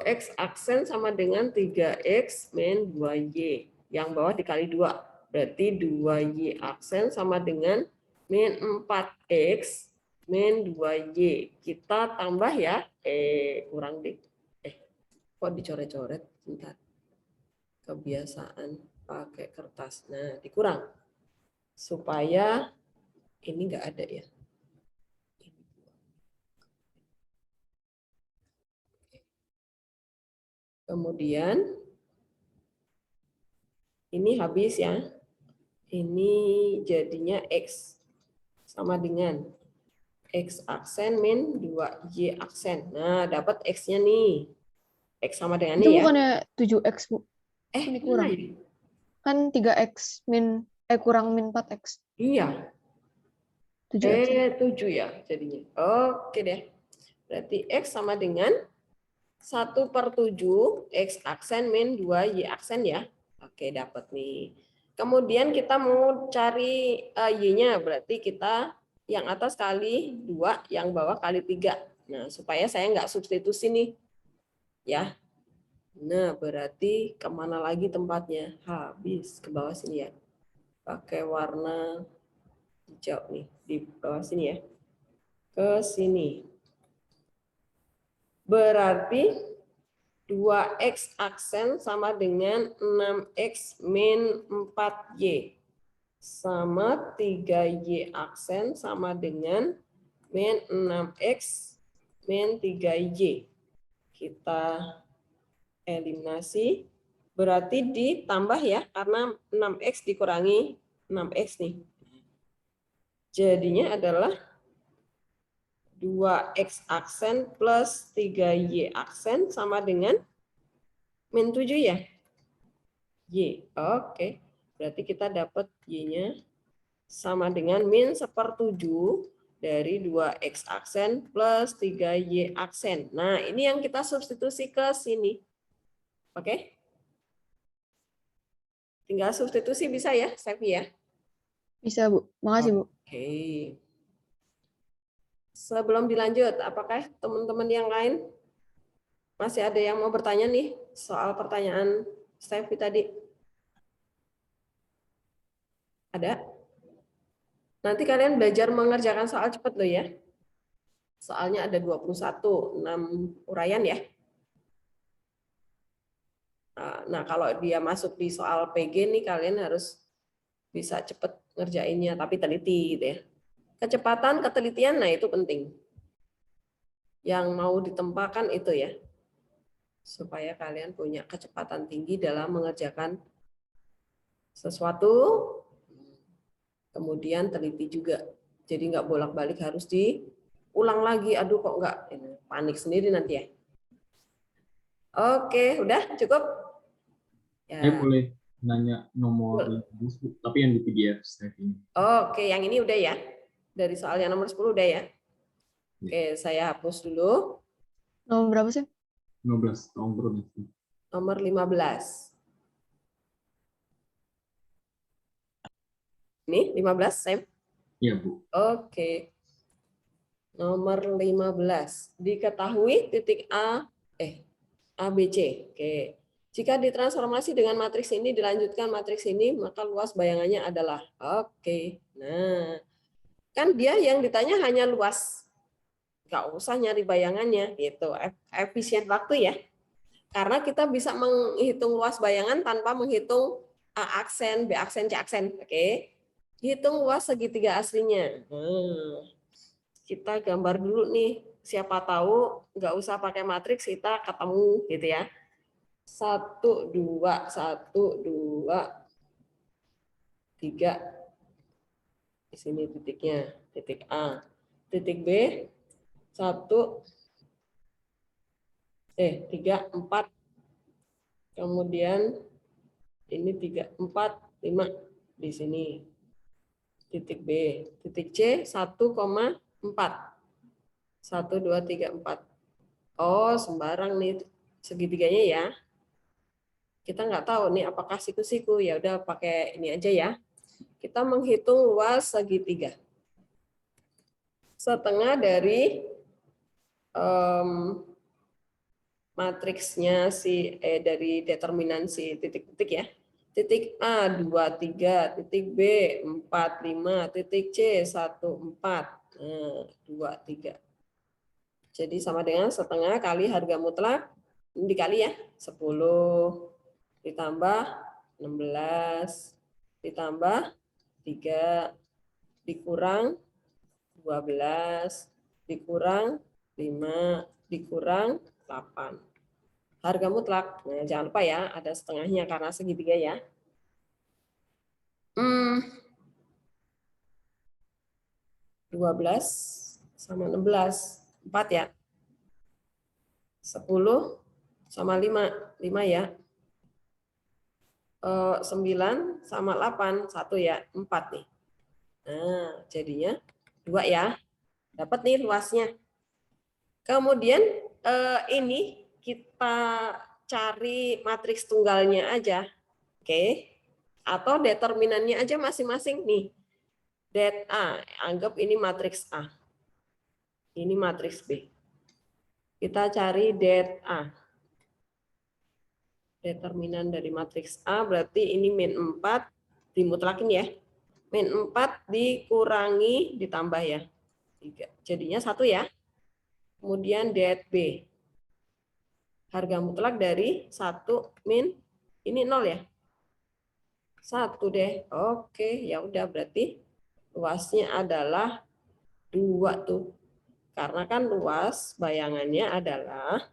X aksen sama dengan 3X min 2Y. Yang bawah dikali 2. Berarti 2Y aksen sama dengan min 4X min 2Y. Kita tambah ya. Kurang deh. Kok dicoret-coret? Bentar. Kebiasaan pakai kertas. Nah, dikurang. Supaya ini nggak ada ya. Kemudian ini habis ya. Ini jadinya X sama dengan X aksen min 2Y aksen. Nah, dapat X-nya nih. X sama dengan Itu ini ya. bukannya 7X, Bu? Ini kurang. Mana ya? Kan 3X min kurang min 4X. Iya. 7X. 7 ya jadinya. Oke deh. Berarti X sama dengan 1/7 X aksen min 2Y aksen ya. Oke, dapat nih. Kemudian kita mau cari Y-nya, berarti kita yang atas kali 2, yang bawah kali 3. Nah, supaya saya nggak substitusi nih. Ya. Nah, berarti kemana lagi tempatnya? Habis, ke bawah sini ya. Pakai warna hijau nih, di bawah sini ya. Ke sini. Berarti 2X aksen sama dengan 6X min 4Y. Sama 3Y aksen sama dengan min 6X min 3Y. Kita eliminasi. Berarti ditambah ya, karena 6X dikurangi 6X nih. Jadinya adalah 2X aksen plus 3Y aksen sama dengan min 7 ya? Y. Oke. Berarti kita dapat Y-nya sama dengan min 1/7 dari 2X aksen plus 3Y aksen. Nah, ini yang kita substitusi ke sini. Oke? Tinggal substitusi bisa ya, Sevi ya? Bisa, Bu. Makasih, Bu. Oke. Sebelum dilanjut, apakah teman-teman yang lain masih ada yang mau bertanya nih soal pertanyaan Stevi tadi? Ada? Nanti kalian belajar mengerjakan soal cepat loh ya. Soalnya ada 21, 6 uraian ya. Nah, kalau dia masuk di soal PG nih kalian harus bisa cepet ngerjainnya, tapi teliti gitu ya. Kecepatan, ketelitian, nah itu penting. Yang mau ditempahkan itu ya, supaya kalian punya kecepatan tinggi dalam mengerjakan sesuatu, kemudian teliti juga. Jadi nggak bolak-balik harus diulang lagi, aduh kok nggak, panik sendiri nanti ya. Oke, udah cukup? Saya Ya. boleh nanya nomor 15, Bu, tapi yang di PDF saya ini. Oke, yang ini udah ya. Dari soal yang nomor 10 udah ya. Oke, saya hapus dulu. Nomor berapa sih? 15, tolong turun. Nomor 15. Ini 15, Sam? Iya, Bu. Oke. Nomor 15. Diketahui titik A, ABC. Oke. Jika ditransformasi dengan matriks ini, dilanjutkan matriks ini, maka luas bayangannya adalah. Oke. Nah, kan dia yang ditanya hanya luas. Nggak usah nyari bayangannya. Gitu. Efisien waktu ya. Karena kita bisa menghitung luas bayangan tanpa menghitung A aksen, B aksen, C aksen. Oke. Hitung luas segitiga aslinya. Kita gambar dulu nih. Siapa tahu nggak usah pakai matriks, kita ketemu gitu ya. 1, 2, 1, 2, 3. Di sini titiknya, titik A. Titik B, 1, 3, 4. Kemudian ini 3, 4, 5 di sini. Titik B. Titik C, 1,4. 1, 2, 3, 4. Oh, sembarang nih segitiganya ya. Kita nggak tahu nih apakah siku-siku, ya udah pakai ini aja ya. Kita menghitung luas segitiga. Setengah dari matriksnya dari determinansi titik-titik ya. Titik A 2, 3, titik B 4, 5, titik C 1, 4. Nah, 2, 3. Jadi sama dengan setengah kali harga mutlak, ini dikali ya, 10 ditambah 16 ditambah 3 dikurang 12 dikurang 5 dikurang 8. Harga mutlak. Nah, jangan lupa ya, ada setengahnya karena segitiga ya. 12 sama 16, 4 ya. 10 sama 5, 5 ya. 9 sama 8, 1 ya, 4 nih. Nah, jadinya 2 ya. Dapat nih luasnya. Kemudian ini kita cari matriks tunggalnya aja. Oke. Atau determinannya aja masing-masing nih. Det A, anggap ini matriks A. Ini matriks B. Kita cari det A. Determinan dari matriks A berarti ini min 4 dimutlakin ya. Min 4 dikurangi ditambah ya. 3. Jadinya 1 ya. Kemudian det B. Harga mutlak dari 1 min ini 0 ya. 1 deh. Oke, ya udah berarti luasnya adalah 2 tuh. Karena kan luas bayangannya adalah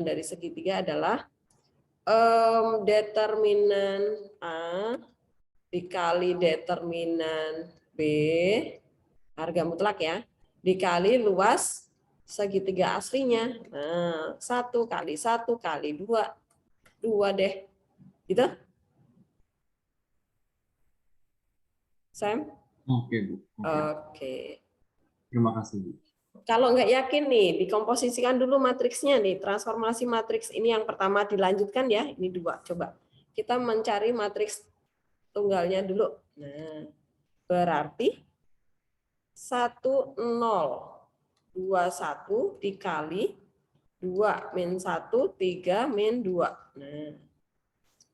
dari segitiga adalah determinan A dikali determinan B, harga mutlak ya, dikali luas segitiga aslinya. Nah, 1 kali 1 kali 2, 2 deh. Gitu? Sam? Oke, Bu. Oke. Terima kasih, Bu. Kalau nggak yakin nih, dikomposisikan dulu matriksnya nih. Transformasi matriks ini yang pertama dilanjutkan ya. Ini 2. Coba kita mencari matriks tunggalnya dulu. Nah, berarti 1, 0, 2, 1 dikali 2 min 1, 3 min 2. Nah,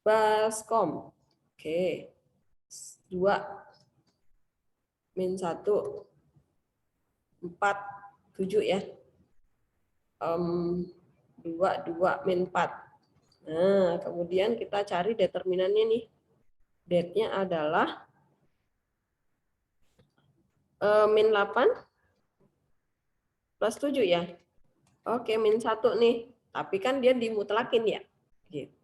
baskom. Oke. 2 min 1, 4, 7 ya. 2, 2 min 4. Nah, kemudian kita cari determinannya nih. Date-nya adalah min 8 plus 7 ya. Oke, min 1 nih. Tapi kan dia dimutlakin ya. Gitu.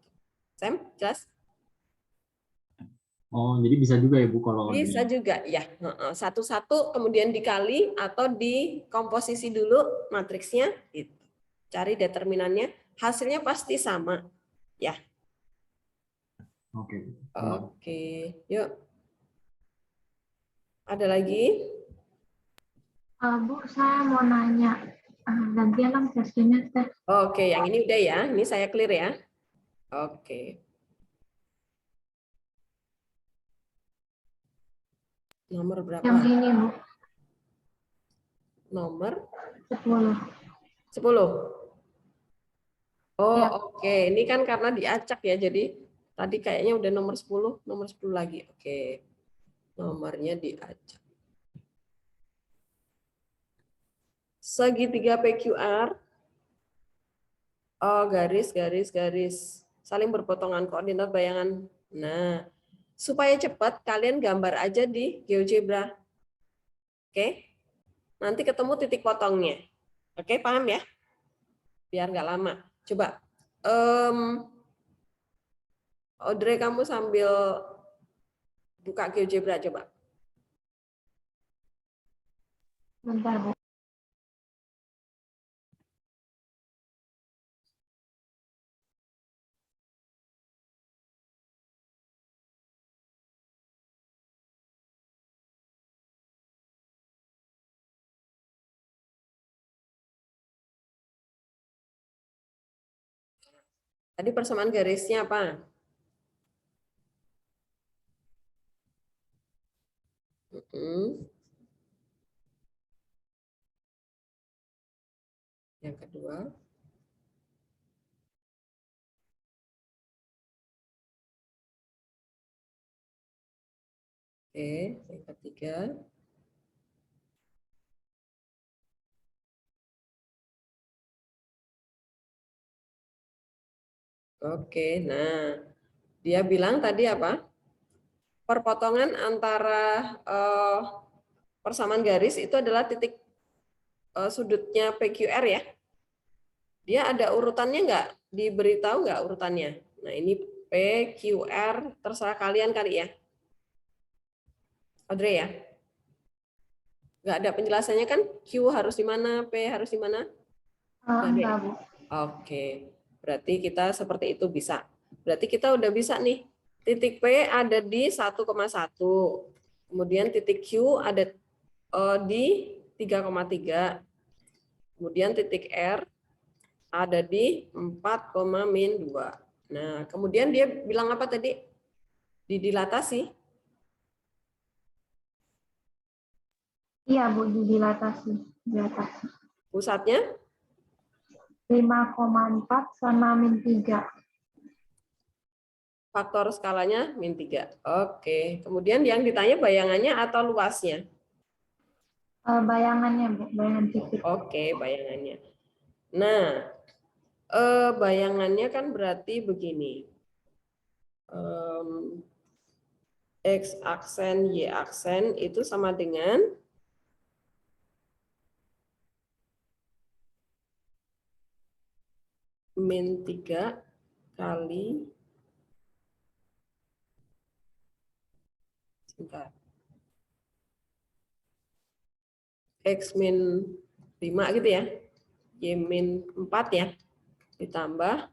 Sam, jelas? Oh, jadi bisa juga ya Bu kalau Bisa juga ya. Satu-satu kemudian dikali atau dikomposisi dulu matriksnya. Gitu. Cari determinannya. Hasilnya pasti sama. Ya. Oke. Oke. Yuk. Ada lagi? Bu, saya mau nanya. Gantian dong sesinya, Teh. Oke, yang ini udah ya. Ini saya clear ya. Oke. Nomor berapa? Yang ini, Bu. Nomor 10. 10. Oh, Ya. oke. Ini kan karena diacak ya. Jadi tadi kayaknya udah nomor 10 lagi. Oke. Nomornya diacak. Segitiga PQR. Oh, garis. Saling berpotongan koordinat bayangan. Nah, supaya cepat kalian gambar aja di GeoGebra. Oke. Nanti ketemu titik potongnya. Oke, paham ya? Biar nggak lama. Coba. Audrey, kamu sambil buka GeoGebra coba. Bentar, Bu. Tadi persamaan garisnya apa? Yang kedua. Oke, yang ketiga. Oke, nah dia bilang tadi apa? Perpotongan antara persamaan garis itu adalah titik sudutnya PQR ya. Dia ada urutannya nggak? Diberitahu nggak urutannya? Nah ini PQR terserah kalian kali ya. Audrey ya? Nggak ada penjelasannya kan? Q harus di mana? P harus di mana? Enggak, Bu. Oke, berarti kita seperti itu bisa. Berarti kita udah bisa nih. Titik P ada di 1,1. Kemudian titik Q ada di 3,3. Kemudian titik R ada di 4,-2. Nah, kemudian dia bilang apa tadi? Didilatasi. Iya, Bu, didilatasi. Dilatasi. Pusatnya 5,4 sama min 3. faktor skalanya -3. Oke, kemudian yang ditanya bayangannya atau luasnya? Bayangannya, Bu, bayangan titik. Oke, bayangannya. Nah, bayangannya kan berarti begini. X aksen, Y aksen itu sama dengan -3 kali sebentar. X min 5 gitu ya. Y min 4 ya. Ditambah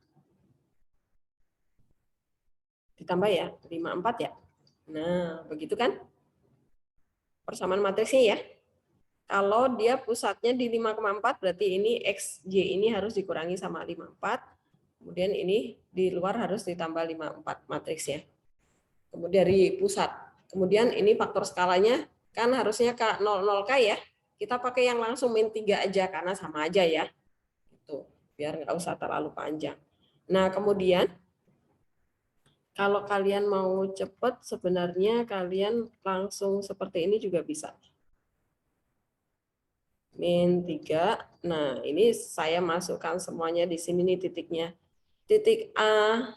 ya, 5, 4 ya. Nah, begitu kan? Persamaan matriksnya ya. Kalau dia pusatnya di 5,4 berarti ini XY ini harus dikurangi sama 5,4. Kemudian ini di luar harus ditambah 5,4 matriksnya. Kemudian dari pusat. Kemudian ini faktor skalanya kan harusnya K 00K ya. Kita pakai yang langsung min 3 aja karena sama aja ya. Itu biar nggak usah terlalu panjang. Nah, kemudian kalau kalian mau cepat sebenarnya kalian langsung seperti ini juga bisa. Min 3. Nah, ini saya masukkan semuanya di sini nih titiknya. Titik A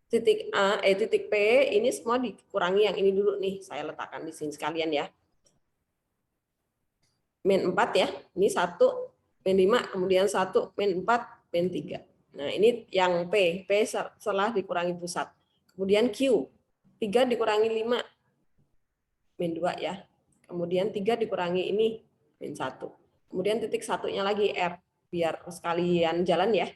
titik A, titik P ini semua dikurangi yang ini dulu nih. Saya letakkan di sini sekalian ya. Min 4 ya. Ini 1, min 5, kemudian 1, min 4, min 3. Nah, ini yang P setelah dikurangi pusat. Kemudian Q, 3 dikurangi 5, min 2 ya. Kemudian 3 dikurangi ini, min 1. Kemudian titik satunya lagi R, biar sekalian jalan ya.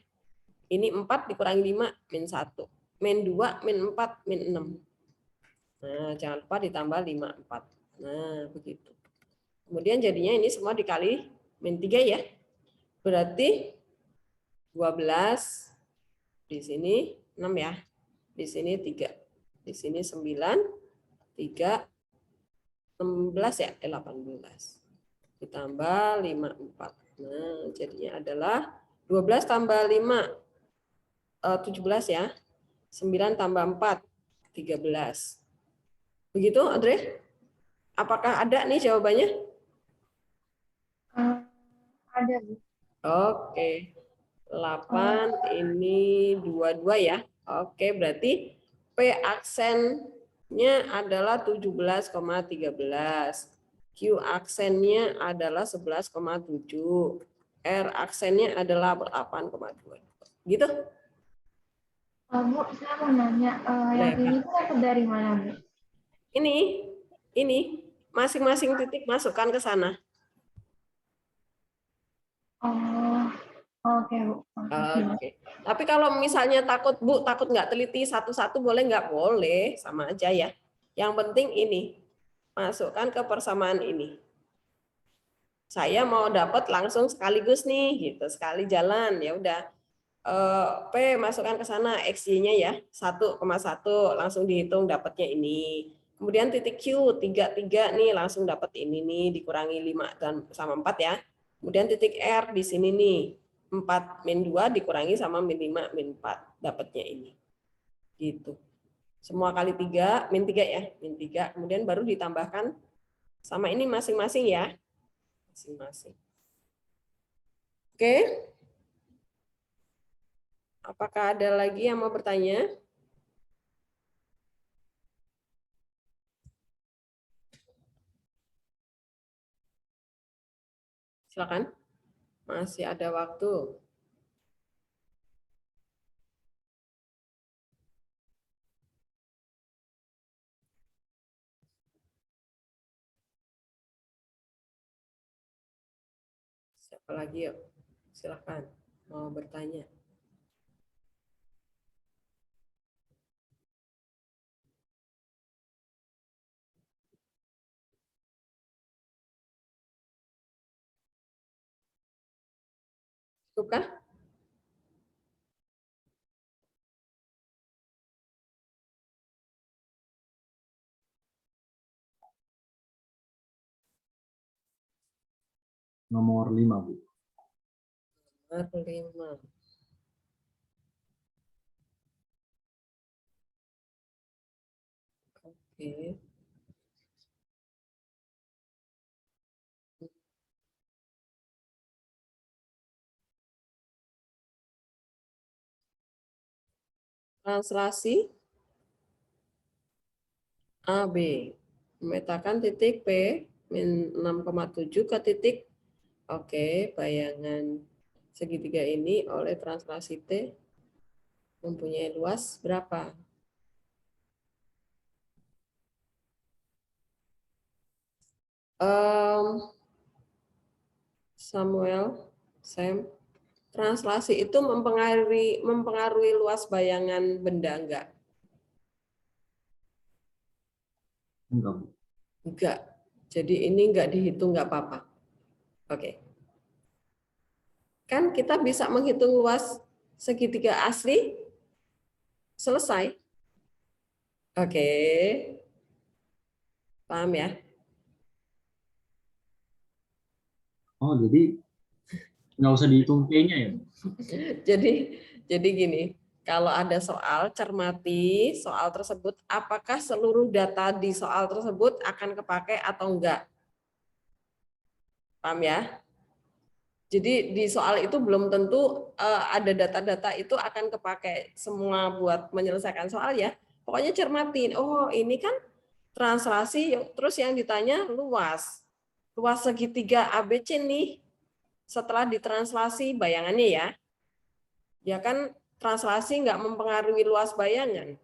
Ini 4 dikurangi 5, min 1. Min 2, min 4, min 6. Nah, jangan lupa ditambah 5, 4. Nah, begitu. Kemudian jadinya ini semua dikali min 3 ya. Berarti 12, di sini 6 ya. Di sini 3. Di sini 9, 3, 16 ya, 18. Ditambah 5, 4. Nah, jadinya adalah 12 tambah 5, 17 ya. 9 tambah 4, 13. Begitu, Audrey? Apakah ada nih jawabannya? Ada, Bu. Oke. 8 ini 22 ya. Oke, berarti P aksennya adalah 17,13. Q aksennya adalah 11,7. R aksennya adalah 8,2. Gitu? Bu, saya mau nanya, yang ini tuh dapat dari mana, Bu? Ini masing-masing titik masukkan ke sana. Oh, oke, Bu. Oke. Tapi kalau misalnya takut nggak teliti satu-satu boleh nggak? Boleh, sama aja ya. Yang penting ini masukkan ke persamaan ini. Saya mau dapat langsung sekaligus nih, gitu sekali jalan ya udah. P masukkan ke sana, XY-nya ya 1,1 langsung dihitung dapatnya ini. Kemudian titik Q 33 nih langsung dapat ini nih dikurangi 5 dan sama 4 ya. Kemudian titik R di sini nih 4 min 2 dikurangi sama min 5 min 4 dapatnya ini. Gitu. Semua kali 3 min 3 ya, min 3 kemudian baru ditambahkan sama ini masing-masing ya. Masing-masing. Oke. Apakah ada lagi yang mau bertanya? Silakan. Masih ada waktu. Siapa lagi yuk? Silakan. Mau bertanya. Cukupkah? Nomor 5, Bu. Nomor 5. Oke. Translasi AB. Memetakan titik P min 6,7 ke titik bayangan segitiga ini oleh translasi T mempunyai luas berapa? Samuel, Sam, translasi itu mempengaruhi luas bayangan benda enggak? Enggak, Bu. Enggak. Jadi ini enggak dihitung enggak apa-apa. Oke. Kan kita bisa menghitung luas segitiga asli selesai. Oke. Paham ya? Oh, jadi nggak usah dihitung P-nya ya? Jadi gini, kalau ada soal, cermati soal tersebut, apakah seluruh data di soal tersebut akan kepakai atau enggak? Paham ya? Jadi di soal itu belum tentu ada data-data itu akan kepakai semua buat menyelesaikan soal ya. Pokoknya cermatin, oh ini kan translasi, terus yang ditanya luas. Luas segitiga ABC nih. Setelah ditranslasi bayangannya ya. Ya kan translasi nggak mempengaruhi luas bayangan.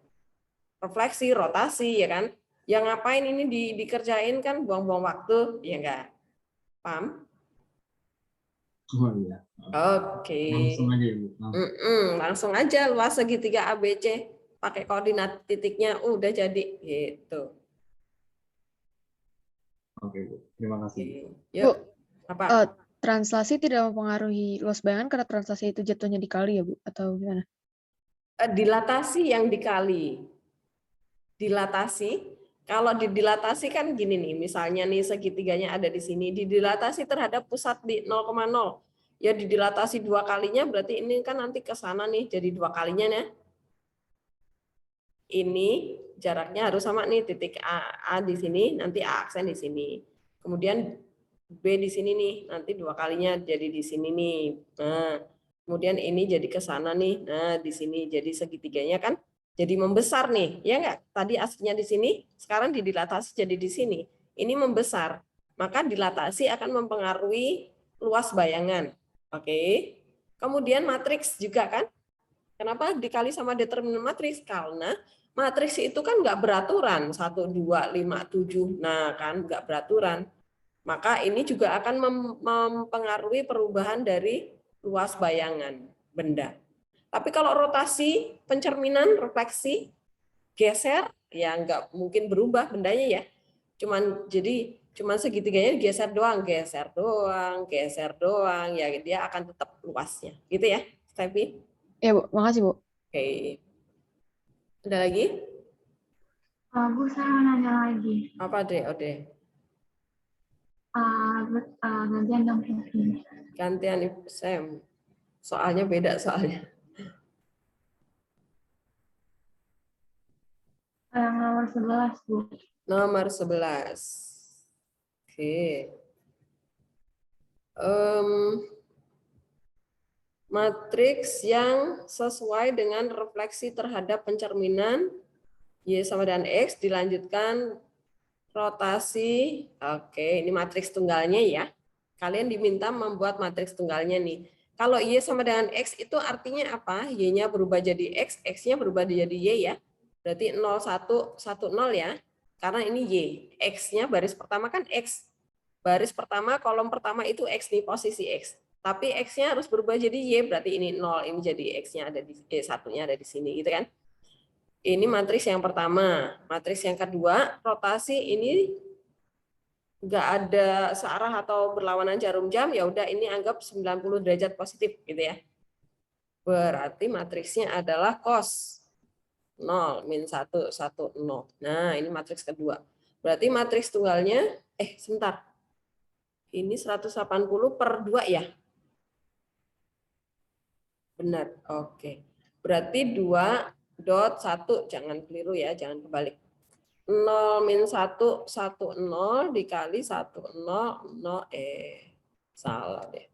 Refleksi, rotasi ya kan. Yang ngapain ini dikerjain kan buang-buang waktu, ya enggak? Paham? Oh iya. Oke. Langsung aja ya, Bu. Langsung aja luas segitiga ABC pakai koordinat titiknya udah jadi gitu. Oke, Bu. Terima kasih. Oke. Yuk. Apa? Translasi tidak mempengaruhi luas bayangan karena translasi itu jatuhnya dikali ya, Bu? Atau gimana? Dilatasi yang dikali. Dilatasi. Kalau didilatasi kan gini nih, misalnya nih segitiganya ada di sini, didilatasi terhadap pusat di 0,0. Ya didilatasi 2 kalinya berarti ini kan nanti ke sana nih jadi 2 kalinya ya. Ini jaraknya harus sama nih, titik A di sini, nanti A aksen di sini. Kemudian B di sini nih, nanti 2 kalinya jadi di sini nih. Nah, kemudian ini jadi ke sana nih. Nah, di sini jadi segitiganya kan jadi membesar nih. Ya enggak? Tadi aslinya di sini, sekarang didilatasi jadi di sini. Ini membesar. Maka dilatasi akan mempengaruhi luas bayangan. Oke. Kemudian matriks juga kan? Kenapa dikali sama determinan matriks? Karena matriks itu kan nggak beraturan 1, 2, 5, 7. Nah, kan nggak beraturan. Maka ini juga akan mempengaruhi perubahan dari luas bayangan benda. Tapi kalau rotasi, pencerminan, refleksi, geser, ya nggak mungkin berubah bendanya ya. Cuman segitiganya geser doang, ya dia akan tetap luasnya. Gitu ya, Steffi? Ya, Bu. Makasih, Bu. Oke. Ada lagi? Bu, saya mau nanya lagi. Apa, Dre? Ode? Gantian dong ini. Gantian Ibu Sam. Soalnya beda soalnya. Yang nomor 11, Bu. Nomor 11. Oke. Matriks yang sesuai dengan refleksi terhadap pencerminan Y sama dengan X dilanjutkan rotasi. Oke, ini matriks tunggalnya ya. Kalian diminta membuat matriks tunggalnya nih. Kalau Y sama dengan X itu artinya apa? Y-nya berubah jadi X, X-nya berubah jadi Y ya. Berarti 0, 1, 1, 0 ya. Karena ini Y. X-nya baris pertama kan X. Baris pertama, kolom pertama itu X nih, posisi X. Tapi X-nya harus berubah jadi Y, berarti ini 0. Ini jadi X-nya ada di satunya ada di sini gitu kan. Ini matriks yang pertama. Matriks yang kedua, rotasi ini nggak ada searah atau berlawanan jarum jam, ya udah ini anggap 90 derajat positif gitu ya. Berarti matriksnya adalah cos 0 min 1 1 0. Nah, ini matriks kedua. Berarti matriks tunggalnya sebentar. Ini 180 per 2 ya? Benar. Oke. Berarti 2.1, jangan keliru ya, jangan kebalik. 0 min 1 1 0 dikali 1 0 0 salah deh.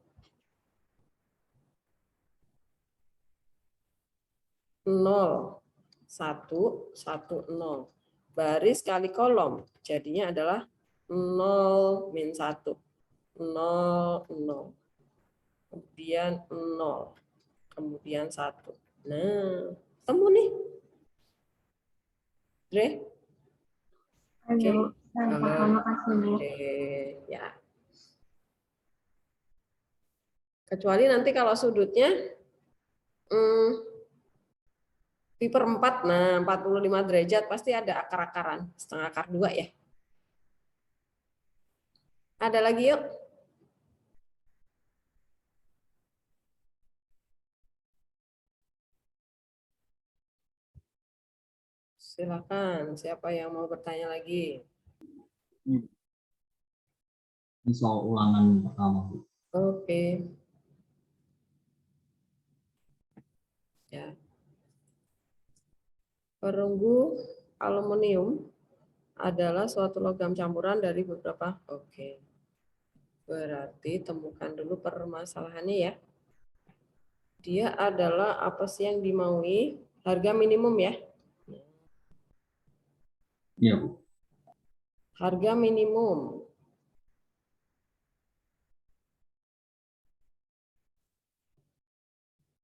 0 1 1 0 baris kali kolom jadinya adalah 0 min 1 0 0 kemudian 0 kemudian 1. Nah, temu nih. Dre? Oke. Terima kasih, Bu. Oke, ya. Kecuali nanti kalau sudutnya pi per 4, nah 45 derajat pasti ada akar-akaran, setengah akar 2 ya. Ada lagi yuk? Silakan, siapa yang mau bertanya lagi? Ini soal ulangan pertama, Bu. Oke. Ya. Perunggu aluminium adalah suatu logam campuran dari beberapa. Oke. Berarti temukan dulu permasalahannya ya. Dia adalah apa sih yang dimaui? Harga minimum ya. Iya, Bu. Harga minimum.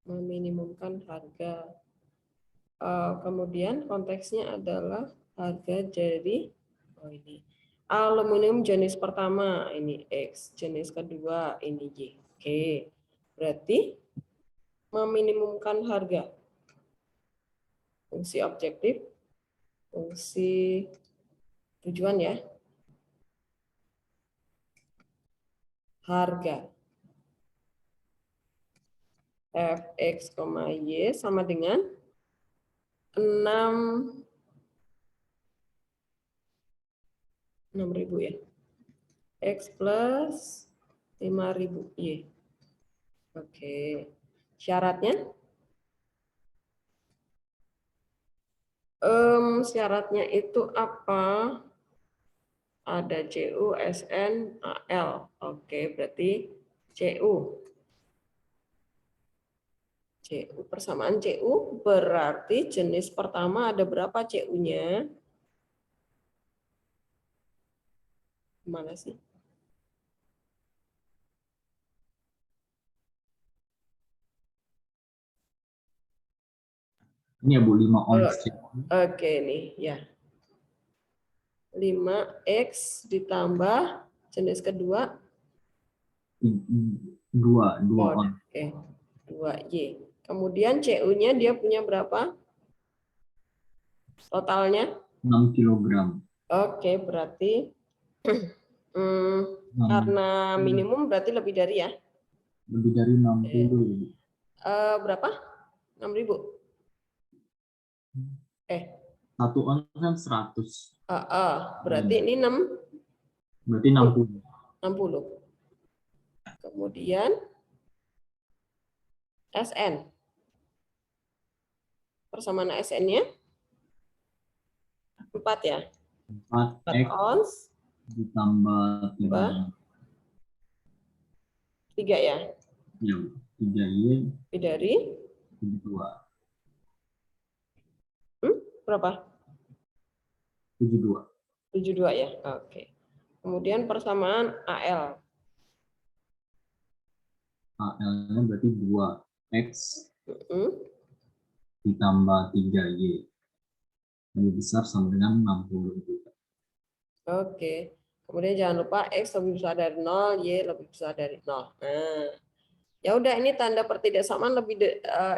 Meminimumkan harga. Kemudian konteksnya adalah harga dari ini aluminium jenis pertama ini X, jenis kedua ini Y. Oke, berarti meminimumkan harga. Fungsi objektif, fungsi tujuan ya. Harga Fx, Y sama dengan 6.000 ya. X plus 5.000 Y. Oke. Syaratnya? Syaratnya itu apa? Ada CU, SN, AL. Oke, berarti CU. CU persamaan CU berarti jenis pertama ada berapa CU-nya? Mana sih? Ini ya Bu, 5 ons. Oke nih, ya. 5X ditambah jenis kedua 2 oh, ons. oke. 2Y. Kemudian CU-nya dia punya berapa? Totalnya? 6 kilogram. Oke, berarti karena minimum berarti lebih dari ya? Lebih dari 60. Berapa? 6.000? Satu ons kan 100. Berarti ini 60. Berarti 60. Kemudian SN. Persamaan SN-nya 4 ya? 4 4X ons ditambah 3 ya? Ya, 3Y Lebih dari 72. berapa? 72. 72 ya? Oke. Kemudian persamaan AL. AL-nya berarti 2X Mm-mm. ditambah 3Y. Lebih besar sama dengan 60 juga. Oke. Kemudian jangan lupa X lebih besar dari 0, Y lebih besar dari 0. Nah, ya udah ini tanda pertidaksamaan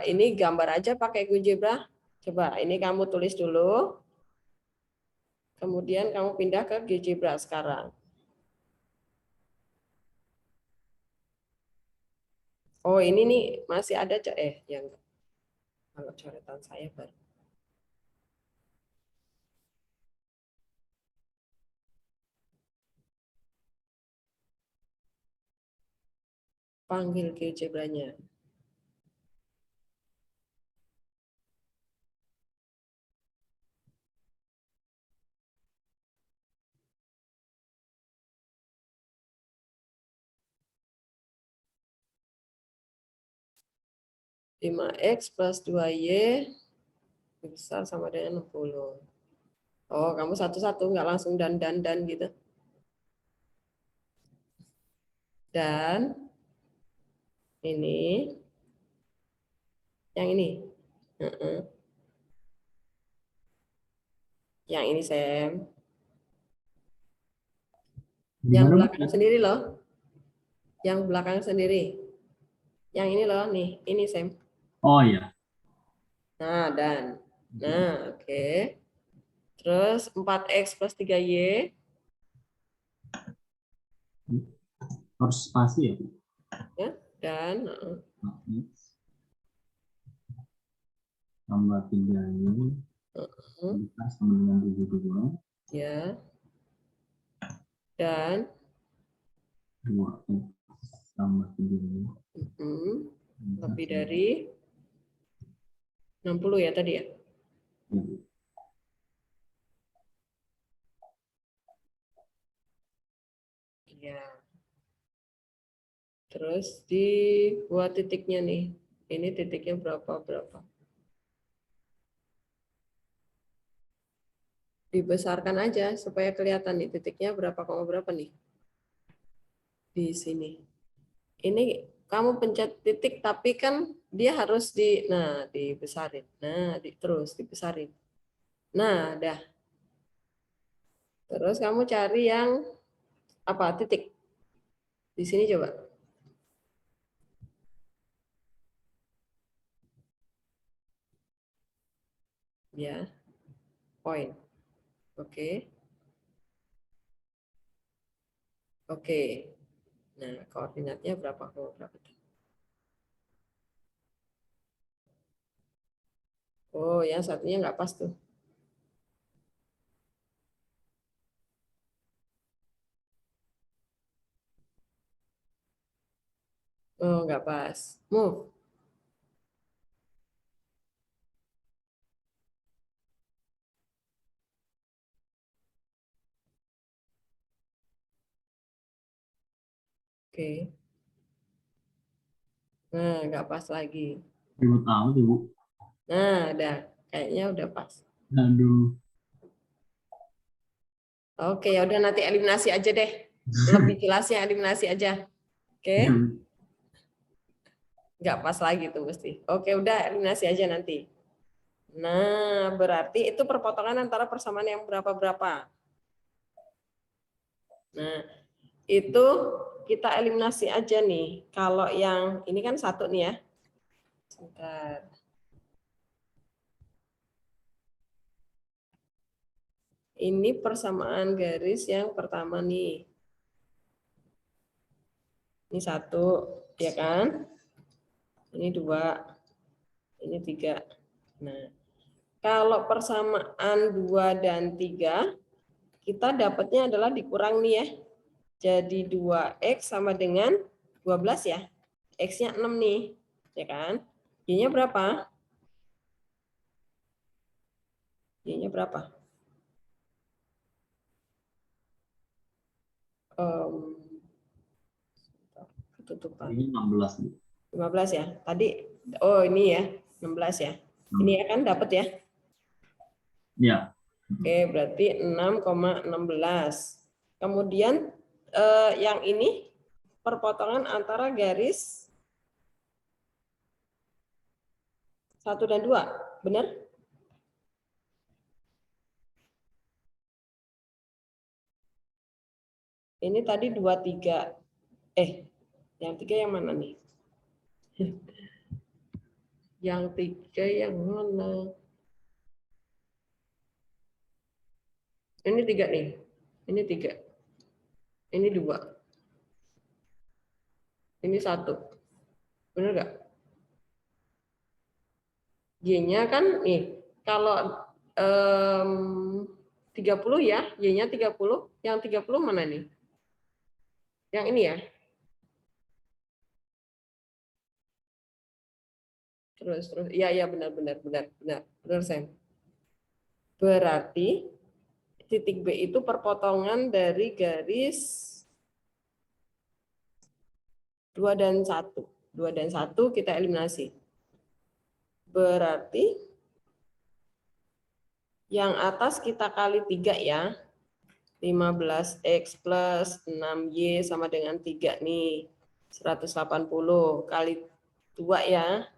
ini gambar aja pakai GeoGebra. Coba ini kamu tulis dulu. Kemudian kamu pindah ke GeoGebra sekarang. Oh, ini nih masih ada yang kalau coretan saya baru. Panggil GeoGebra-nya. Lima X plus 2Y besar sama dengan 60. Oh, kamu satu-satu nggak langsung dan gitu. Dan ini yang ini. Yang ini Sam. Yang Gimana, Bu? belakang sendiri loh. Yang belakang sendiri. Yang ini loh nih, ini Sam. Oh iya. Nah, dan. Nah, oke. Terus 4X plus 3Y. Harus spasi ya, Bu? Ya, dan 4X tambah 3Y besar sama dengan 72. ya. Dan 2X tambah 3Y. lebih dari 60 ya tadi ya? Ya, Bu. Iya. Terus dibuat titiknya nih. Ini titiknya berapa? Dibesarkan aja supaya kelihatan nih titiknya berapa nih di sini. Ini kamu pencet titik tapi kan dia harus dibesarin. Nah, terus dibesarin. Nah, dah. Terus kamu cari yang apa? Titik. Di sini coba. Ya, point. Oke. Oke. Nah, koordinatnya berapa? Oh, yang satunya nggak pas tuh. Oh, nggak pas. Move. Oke. Nah, nggak pas lagi. Ribet amat ya, Bu. Nah, udah. Kayaknya udah pas. Aduh. Oke, ya udah nanti eliminasi aja deh. Lebih jelasnya eliminasi aja. Oke. Nggak pas lagi tuh mesti. Oke, udah eliminasi aja nanti. Nah, berarti itu perpotongan antara persamaan yang berapa-berapa. Nah, itu kita eliminasi aja nih. Kalau yang ini kan satu nih ya. Sebentar. Ini persamaan garis yang pertama nih. Ini satu, ya kan? Ini 2, ini 3. Nah, kalau persamaan 2 dan 3, kita dapatnya adalah dikurang nih ya. Jadi 2x sama dengan 12 ya. X-nya 6 nih, ya kan? Y-nya berapa? Y-nya berapa? Ketutupan. Ini 16, Bu. 15 ya. Tadi, oh ini ya, 16 ya. Ini ya kan dapat ya? Ya. Oke, berarti 6,16. Kemudian yang ini perpotongan antara garis 1 dan 2, benar? Ini tadi 2, 3. Yang 3 yang mana nih? Yang 3 yang mana? Ini 3 nih. Ini 3. Ini 2. Ini 1. Benar nggak? Y-nya kan nih, kalau 30 ya, Y-nya 30. Yang 30 mana nih? Yang ini ya. Terus. Iya benar Sam. Berarti titik B itu perpotongan dari garis 2 dan 1. 2 dan 1 kita eliminasi. Berarti yang atas kita kali 3 ya. 15x plus 6y sama dengan 3 nih. 180 kali 2 ya.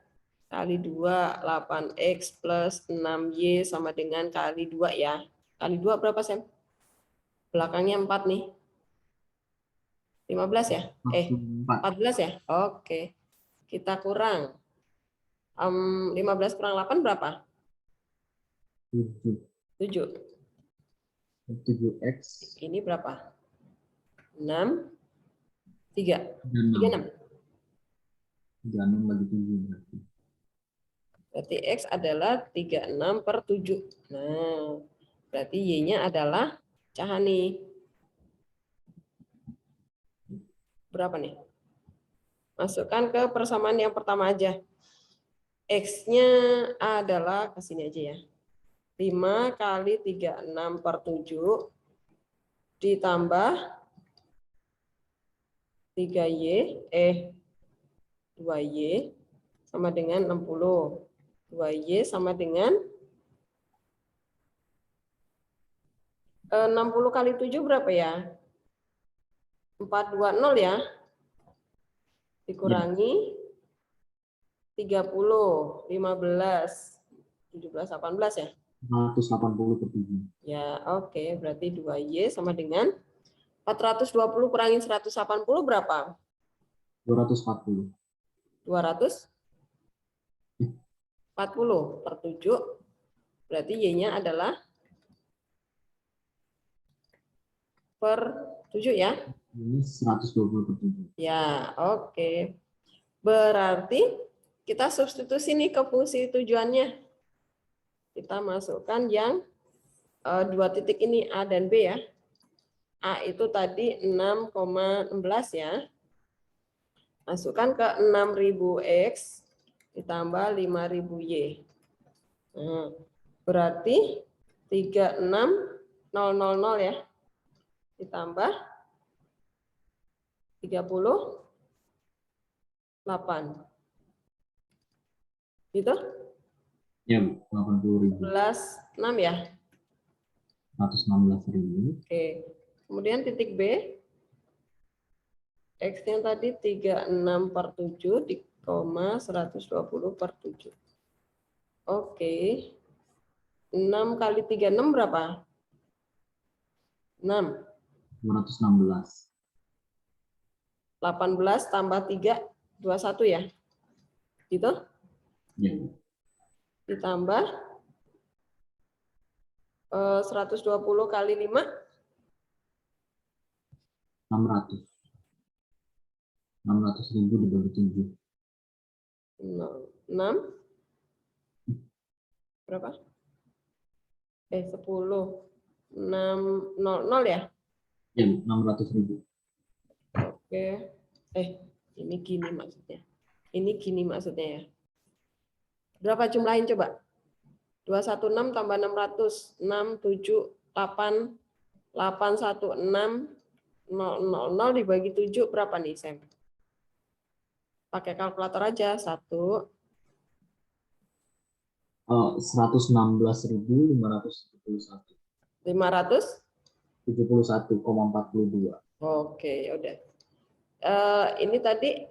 Kali 2, 8x plus 6y sama dengan kali 2 ya. Kali 2 berapa, Sam? Belakangnya 4 nih. 15 ya? 14 ya? Oke. Kita kurang. 15 kurang 8 berapa? 7. 7x. Ini berapa? 6. 3. 36. 36 bagi 7 berarti. Berarti X adalah 36/7. Nah, berarti Y-nya adalah pecahan nih. Berapa /nih? Masukkan ke persamaan yang pertama aja. X-nya adalah, ke sini aja ya. 5 kali 36/7 ditambah 3Y, 2Y sama dengan 60. 2Y sama dengan 60 kali 7 berapa ya? 420 ya. Dikurangi 30, 15, 17, 18 ya? 180 per 7. Ya, oke. Berarti 2Y sama dengan 420 kurangi 180 berapa? 240. 240 per 7. Berarti Y-nya adalah per 7 ya? Ini 120 per 7. Ya, oke. Berarti kita substitusi nih ke fungsi tujuannya. Kita masukkan yang dua titik ini A dan B ya. A itu tadi 6,16 ya. Masukkan ke 6.000X ditambah 5.000Y. Nah, berarti 36000 ya. Ditambah 38. Gitu? Ya, Bu. 80.000. 11,6 ya. 116.000. Oke. Kemudian titik B. X-nya tadi 36 per 7 di koma 120 per 7. Oke. 6 kali 36 berapa? 6. 216. 18 tambah 3, 21 ya? Gitu? Ya. Ditambah 120 kali 5, 600. 600.000 dibagi 7. 6. Berapa? 10. 600 ya? Ya, Bu. 600.000. Oke. Ini gini maksudnya. Ini gini maksudnya ya. Berapa jumlahin coba? 216 tambah 600. 6, 7, 8, 816, 000 dibagi 7 berapa nih, Sam? Pakai kalkulator aja. 1. 116.571. 500? 71,42. Oke, ya udah. Ini tadi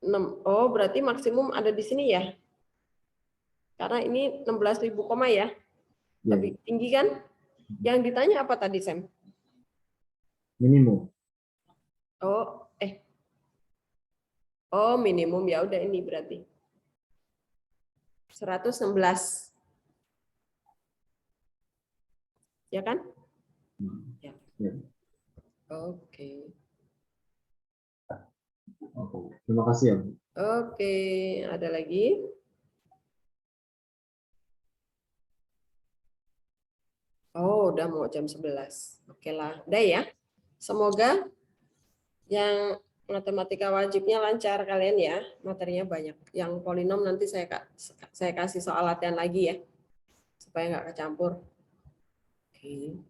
6. Oh, berarti maksimum ada di sini ya? Karena ini 16.000 koma ya. Ya, Lebih tinggi kan? Yang ditanya apa tadi, Sam? minimum. Oh, minimum ya udah ini berarti 116. Ya kan? Ya. Ya. Oke. Oke. Terima kasih ya, Bu. Oke, ada lagi? Oh, udah mau jam 11. Oke lah, udah ya. Semoga yang matematika wajibnya lancar kalian ya. Materinya banyak. Yang polinom nanti saya kasih soal latihan lagi ya. Supaya nggak kecampur. Oke.